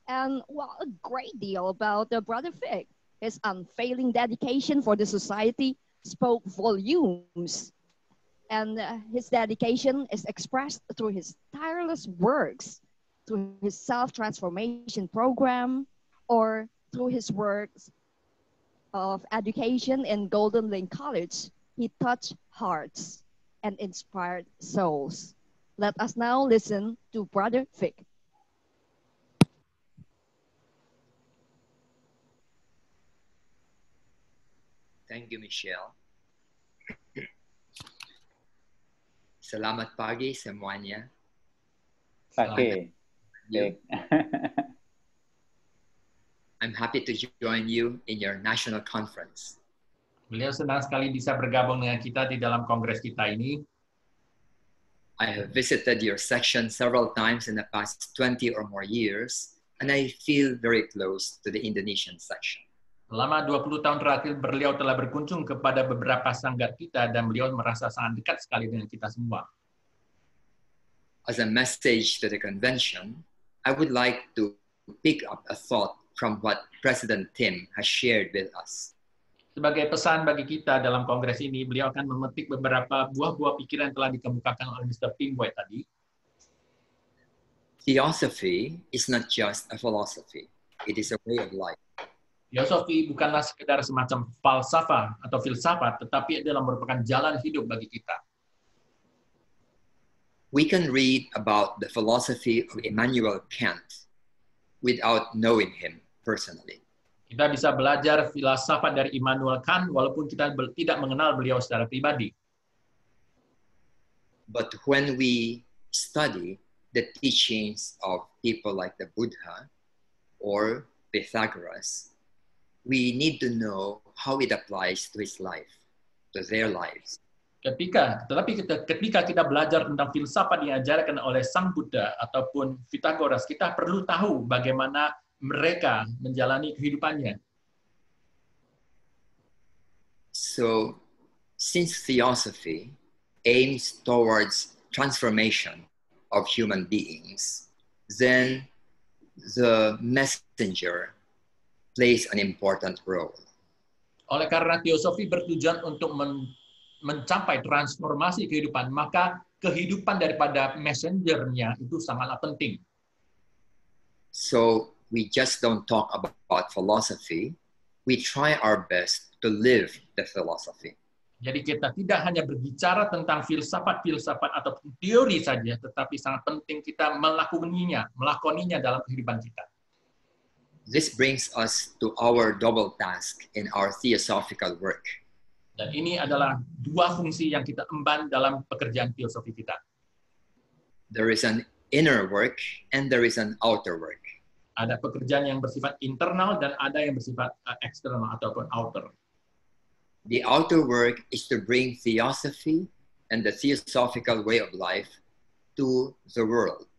And well, a great deal about Brother Vic. His unfailing dedication for the society spoke volumes. And his dedication is expressed through his tireless works, through his self-transformation program, or through his works of education in Golden Lane College. He touched hearts and inspired souls. Let us now listen to Brother Vic. Thank you, Michelle. Selamat pagi semuanya. Pagi. I'm happy to join you in your national conference. Beliau senang sekali bisa bergabung dengan kita di dalam kongres kita ini. I have visited your section several times in the past 20 or more years, and I feel very close to the Indonesian section. Selama 20 tahun terakhir, beliau telah berkunjung kepada beberapa sanggar kita dan beliau merasa sangat dekat sekali dengan kita semua. As a message to the convention, I would like to pick up a thought from what President Tim has shared with us. Sebagai pesan bagi kita dalam kongres ini, beliau akan memetik beberapa buah-buah pikiran yang telah dikemukakan oleh Mr. Pimboy tadi. Theosophy is not just a philosophy. It is a way of life. Teosofi bukanlah sekedar semacam falsafah atau filsafat, tetapi adalah merupakan jalan hidup bagi kita. We can read about the philosophy of Immanuel Kant without knowing him personally. Kita bisa belajar filsafat dari Immanuel Kant walaupun kita tidak mengenal beliau secara pribadi. But when we study the teachings of people like the Buddha or Pythagoras, we need to know how it applies to his life, to their lives. Ketika kita belajar tentang filsafat yang diajarkan oleh Sang Buddha ataupun Pythagoras, kita perlu tahu bagaimana mereka menjalani kehidupannya. So, since theosophy aims towards transformation of human beings, then the messenger plays an important role. Oleh karena teosofi bertujuan untuk mencapai transformasi kehidupan, maka kehidupan daripada messengernya itu sangatlah penting. So we just don't talk about philosophy, we try our best to live the philosophy. Jadi kita tidak hanya berbicara tentang filsafat-filsafat atau teori saja, tetapi sangat penting kita melakoninya dalam kehidupan kita. This brings us to our double task in our theosophical work. Dan ini adalah dua fungsi yang kita emban dalam pekerjaan teosofi kita. There is an inner work and there is an outer work. Ada pekerjaan yang bersifat internal dan ada yang bersifat eksternal ataupun outer. The outer work is to bring theosophy and the theosophical way of life to the world.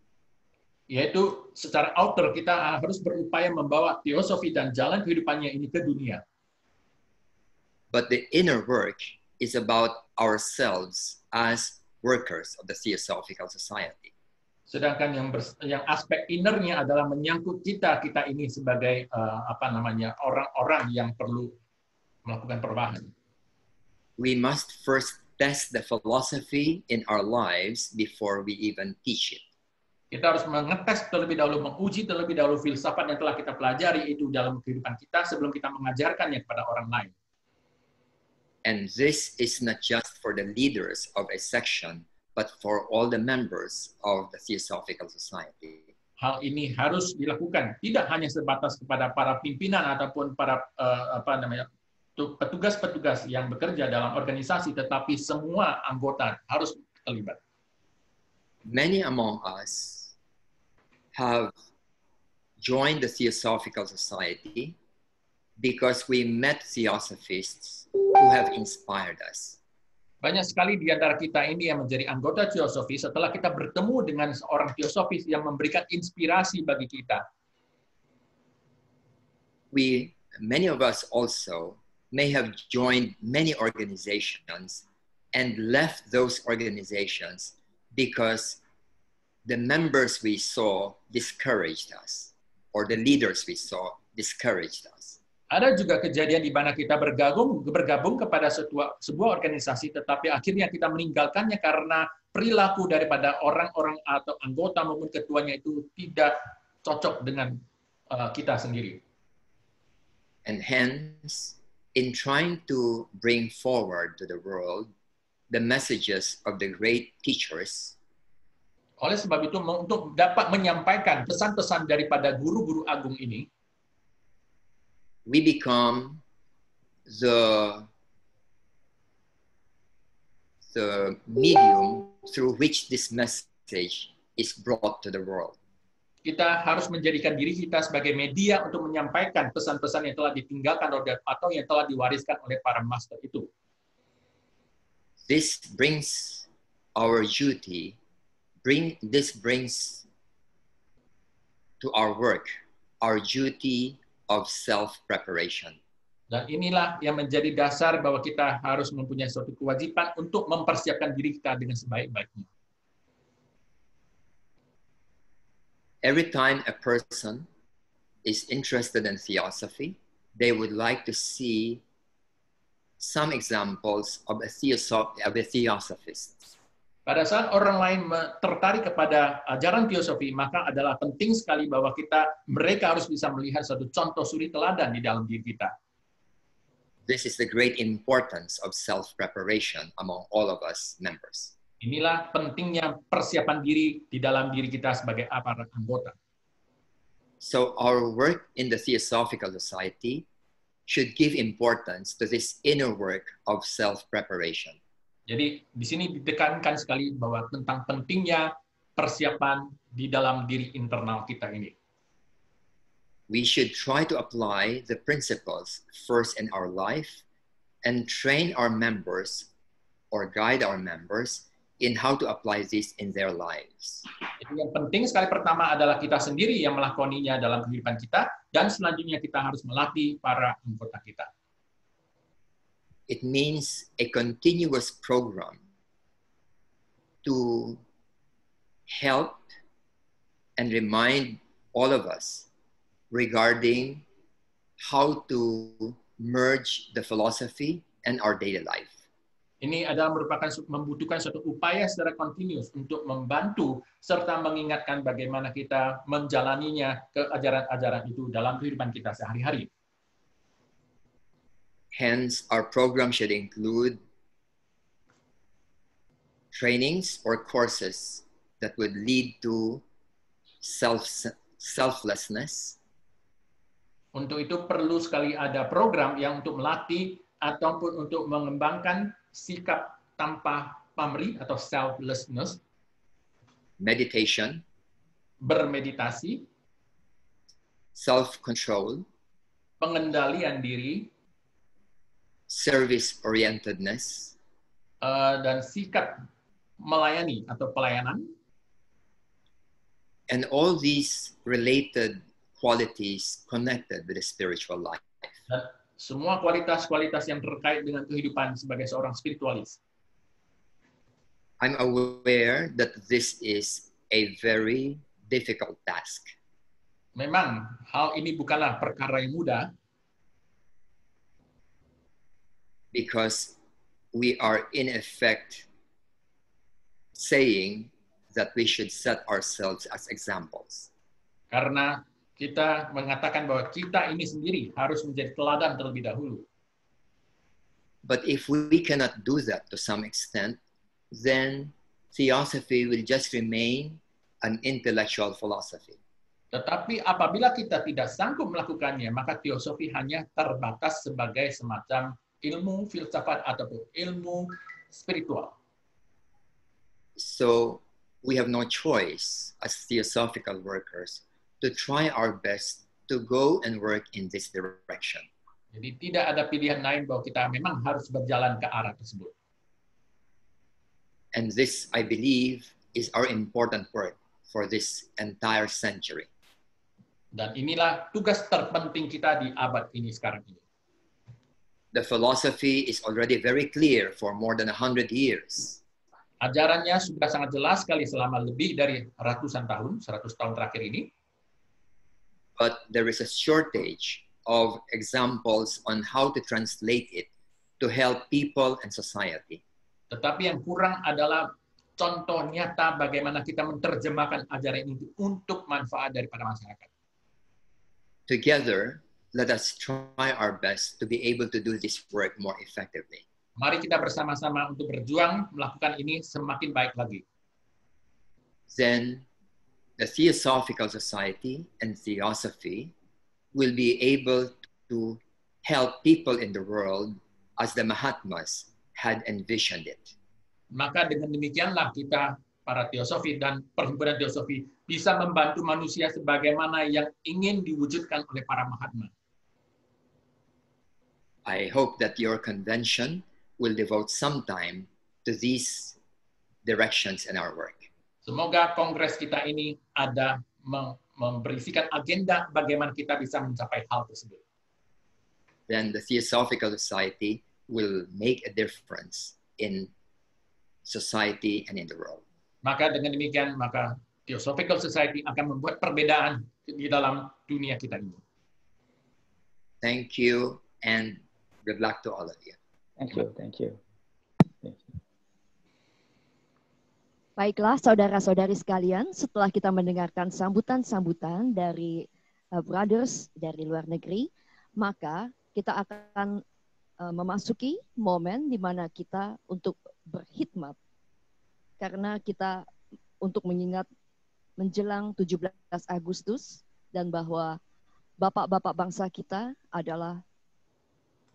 Yaitu secara outer kita harus berupaya membawa teosofi dan jalan kehidupannya ini ke dunia. But the inner work is about ourselves as workers of the Theosophical Society. Sedangkan yang aspek innernya adalah menyangkut kita ini sebagai orang-orang yang perlu melakukan perubahan. We must first test the philosophy in our lives before we even teach it. Kita harus mengetes terlebih dahulu, menguji terlebih dahulu filsafat yang telah kita pelajari itu dalam kehidupan kita sebelum kita mengajarkannya kepada orang lain. And this is not just for the leaders of a section, but for all the members of the Theosophical Society. Hal ini harus dilakukan tidak hanya sebatas kepada para pimpinan ataupun para petugas-petugas yang bekerja dalam organisasi, tetapi semua anggota harus terlibat. Many among us have joined the Theosophical Society because we met theosophists who have inspired us. Banyak sekali di antara kita ini yang menjadi anggota teosofi setelah kita bertemu dengan seorang teosofis yang memberikan inspirasi bagi kita. Many of us also may have joined many organizations and left those organizations because the members we saw discouraged us, or the leaders we saw discouraged us. Ada juga kejadian di mana kita bergabung kepada sebuah organisasi, tetapi akhirnya kita meninggalkannya karena perilaku daripada orang-orang atau anggota maupun ketuanya itu tidak cocok dengan kita sendiri. And hence, in trying to bring forward to the world the messages of the great teachers, oleh sebab itu, untuk dapat menyampaikan pesan-pesan daripada guru-guru agung ini, we become the medium through which this message is brought to the world. Kita harus menjadikan diri kita sebagai media untuk menyampaikan pesan-pesan yang telah ditinggalkan atau yang telah diwariskan oleh para master itu. This brings our duty, this brings to our work, our duty of self-preparation. Dan inilah yang menjadi dasar bahwa kita harus mempunyai suatu kewajiban untuk mempersiapkan diri kita dengan sebaik-baiknya. Every time a person is interested in theosophy, they would like to see some examples of a theosophist. Pada saat orang lain tertarik kepada ajaran teosofi, maka adalah penting sekali bahwa mereka harus bisa melihat satu contoh suri teladan di dalam diri kita. This is the great importance of self-preparation among all of us members. Inilah pentingnya persiapan diri di dalam diri kita sebagai para anggota. So our work in the Theosophical Society should give importance to this inner work of self-preparation. Jadi di sini ditekankan sekali bahwa tentang pentingnya persiapan di dalam diri internal kita ini. We should try to apply the principles first in our life and train our members or guide our members in how to apply this in their lives. Jadi yang penting sekali pertama adalah kita sendiri yang melakoninya dalam kehidupan kita, dan selanjutnya kita harus melatih para anggota kita. It means a continuous program to help and remind all of us regarding how to merge the philosophy and our daily life. Ini adalah membutuhkan suatu upaya secara kontinus untuk membantu serta mengingatkan bagaimana kita menjalaninya ke ajaran-ajaran itu dalam kehidupan kita sehari-hari. Hence, our program should include trainings or courses that would lead to selflessness. Untuk itu perlu sekali ada program yang untuk melatih ataupun untuk mengembangkan sikap tanpa pamrih atau selflessness, meditation, bermeditasi, self-control, pengendalian diri, service-orientedness, dan sikap melayani atau pelayanan, and all these related qualities connected with the spiritual life. dan semua kualitas-kualitas yang terkait dengan kehidupan sebagai seorang spiritualis. I'm aware that this is a very difficult task. Memang hal ini bukanlah perkara yang mudah, because we are in effect saying that we should set ourselves as examples. karena kita mengatakan bahwa kita ini sendiri harus menjadi teladan terlebih dahulu. But if we cannot do that to some extent, then theosophy will just remain an intellectual philosophy. Tetapi apabila kita tidak sanggup melakukannya, maka teosofi hanya terbatas sebagai semacam ilmu filsafat ataupun ilmu spiritual. So we have no choice as theosophical workers to try our best to go and work in this direction. Jadi tidak ada pilihan lain bahwa kita memang harus berjalan ke arah tersebut. And this, I believe, is our important work for this entire century. Dan inilah tugas terpenting kita di abad ini sekarang ini. The philosophy is already very clear for more than 100 years. Ajarannya sudah sangat jelas sekali selama lebih dari ratusan tahun, 100 tahun terakhir ini. But there is a shortage of examples on how to translate it to help people and society. Tetapi yang kurang adalah contoh nyata bagaimana kita menerjemahkan ajaran ini untuk manfaat daripada masyarakat. Together, let us try our best to be able to do this work more effectively. Mari kita bersama-sama untuk berjuang melakukan ini semakin baik lagi. Then the Theosophical Society and Theosophy will be able to help people in the world as the Mahatmas had envisioned it. Maka dengan demikianlah kita, para teosofi dan perhimpunan teosofi, bisa membantu manusia sebagaimana yang ingin diwujudkan oleh para Mahatma. I hope that your convention will devote some time to these directions in our work. Semoga kongres kita ini ada memberisikan agenda bagaimana kita bisa mencapai hal tersebut. Then the Theosophical Society will make a difference in society and in the world. Maka dengan demikian, maka Theosophical Society akan membuat perbedaan di dalam dunia kita ini. Thank you and good luck to all of you. Thank you, thank you. Baiklah, saudara-saudari sekalian, setelah kita mendengarkan sambutan-sambutan dari brothers dari luar negeri, maka kita akan memasuki momen di mana kita untuk berkhidmat. Karena kita untuk mengingat menjelang 17 Agustus dan bahwa bapak-bapak bangsa kita adalah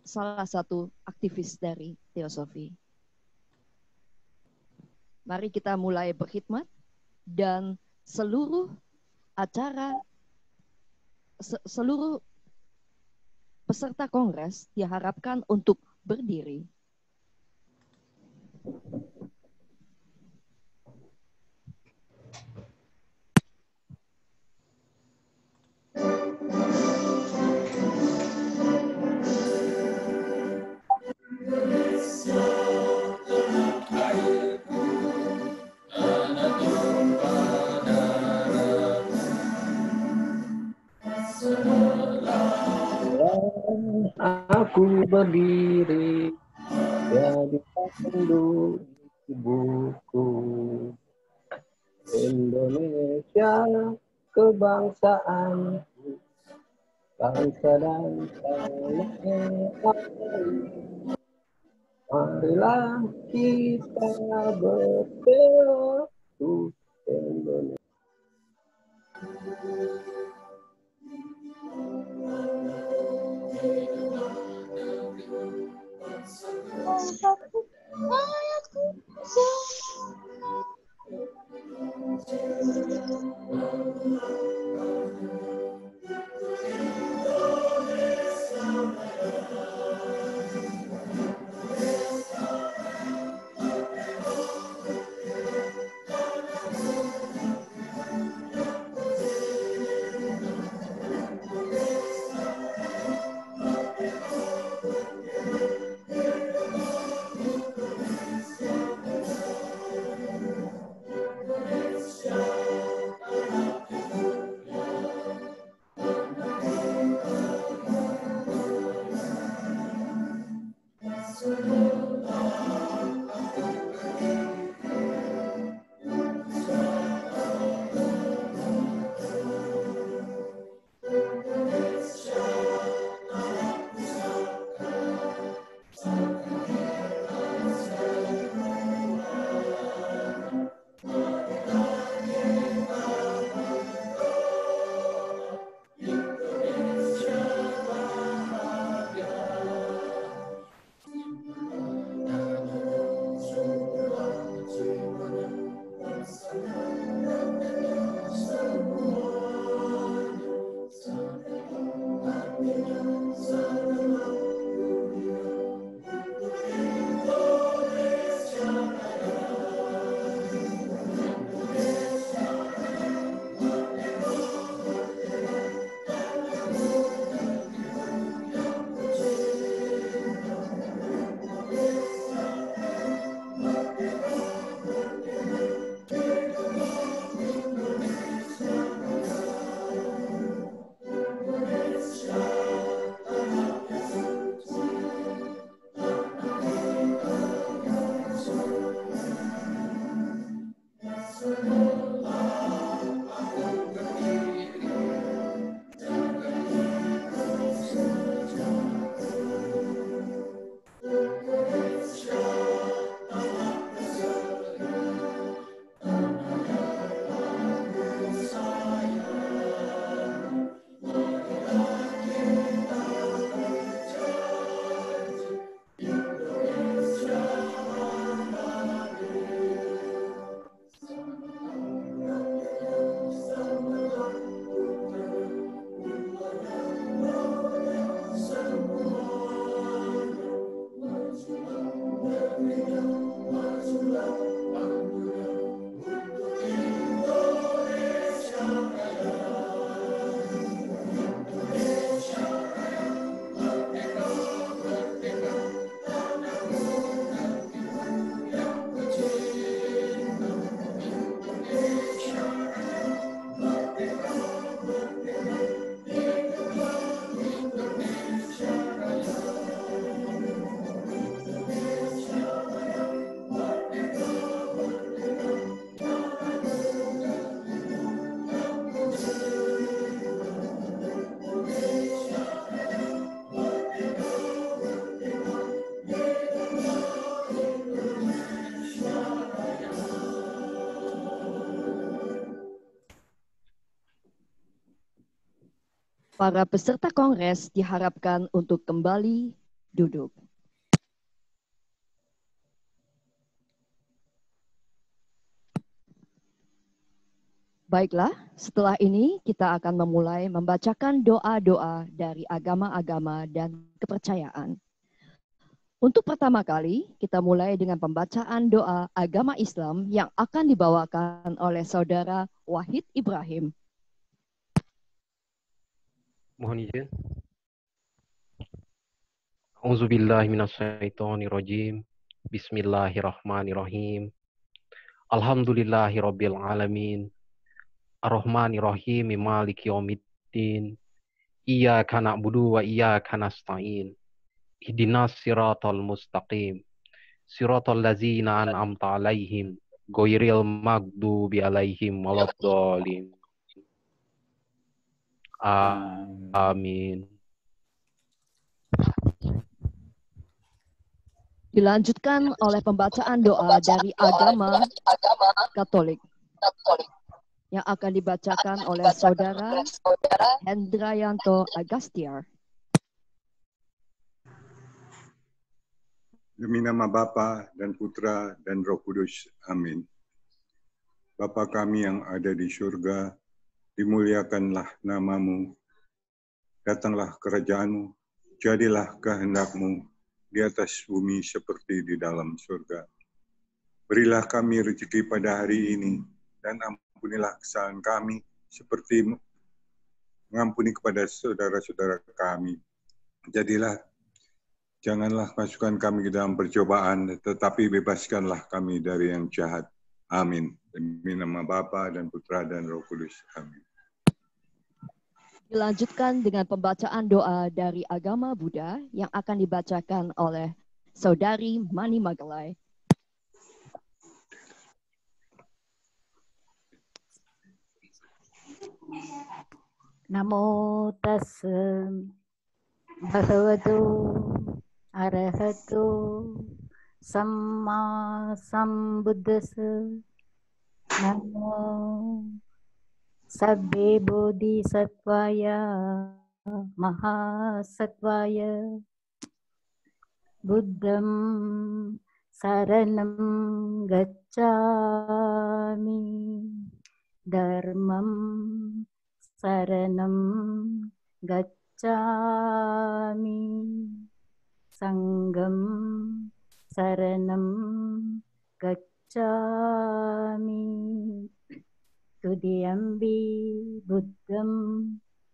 salah satu aktivis dari teosofi. Mari kita mulai berkhidmat dan seluruh acara, seluruh peserta kongres diharapkan untuk berdiri. Aku berdiri jadi pandu ibuku, Indonesia kebangsaan, bangsa dan tanah air. Marilah kita bersatu Indonesia. Para peserta kongres diharapkan untuk kembali duduk. Baiklah, setelah ini kita akan memulai membacakan doa-doa dari agama-agama dan kepercayaan. Untuk pertama kali, kita mulai dengan pembacaan doa agama Islam yang akan dibawakan oleh Saudara Wahid Ibrahim. Mohon izin. A'udzubillahi minasyaitonirrajim. Bismillahirrahmanirrahim. Alhamdulillahirabbil alamin. Ar-Rahmanirrahim, Maliki yaumiddin. Iyyaka na'budu wa iyyaka nasta'in. Ihdinas siratal mustaqim. Siratal ladzina an'amta 'alaihim ghairil maghdubi 'alaihim waladdallin. Amin. Dilanjutkan oleh pembacaan doa dari agama Katolik yang akan dibacakan oleh Saudara Hendrayanto Agastiar. Demi nama Bapa dan Putra dan Roh Kudus. Amin. Bapa kami yang ada di surga, dimuliakanlah namamu, datanglah kerajaanmu, jadilah kehendakmu di atas bumi seperti di dalam surga. Berilah kami rezeki pada hari ini, dan ampunilah kesalahan kami seperti mengampuni kepada saudara-saudara kami. Janganlah masukkan kami ke dalam percobaan, tetapi bebaskanlah kami dari yang jahat. Amin. Demi nama Bapa dan Putra dan Roh Kudus. Amin. Dilanjutkan dengan pembacaan doa dari agama Buddha yang akan dibacakan oleh Saudari Mani Magalai. Namo tassa bhagavato arahato samma sambuddhassa. Namo sabbe bodhisattvaya mahasattvaya buddham saranam gacchami dharmam saranam gacchami sangham saranam gacchami tudiyambi buddham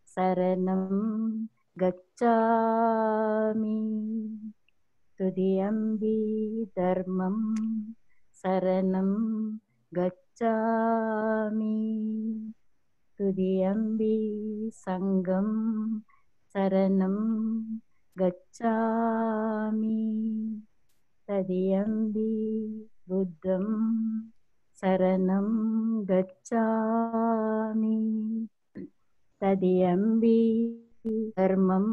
saranam gacchami tudiyambi dharmam saranam gacchami tudiyambi sangham saranam gacchami tadiyambi buddham saranam gacchami tadiyambi dharmam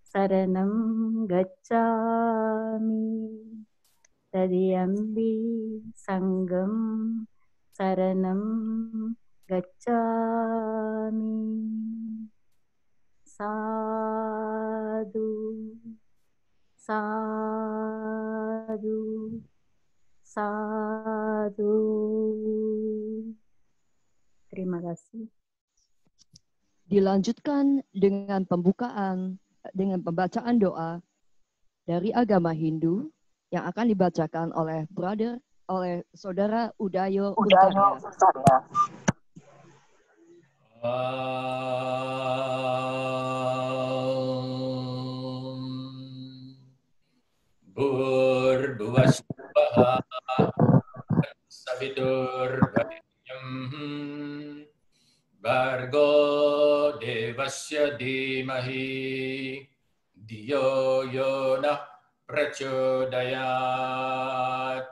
saranam gacchami tadiyambi sangham saranam gacchami. Sadhu, sadhu, sadhu. Terima kasih. Dilanjutkan dengan pembacaan doa dari agama Hindu yang akan dibacakan oleh Saudara Udayo Untarya. Burbuasvaha savidur varenyam Bargo devasya dhimahi Diyo yona prachodayat.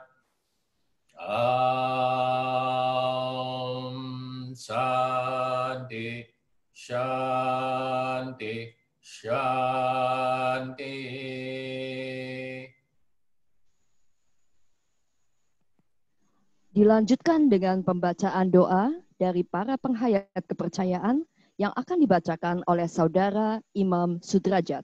Shanti, shanti, shanti. Dilanjutkan dengan pembacaan doa dari para penghayat kepercayaan yang akan dibacakan oleh Saudara Imam Sudrajat.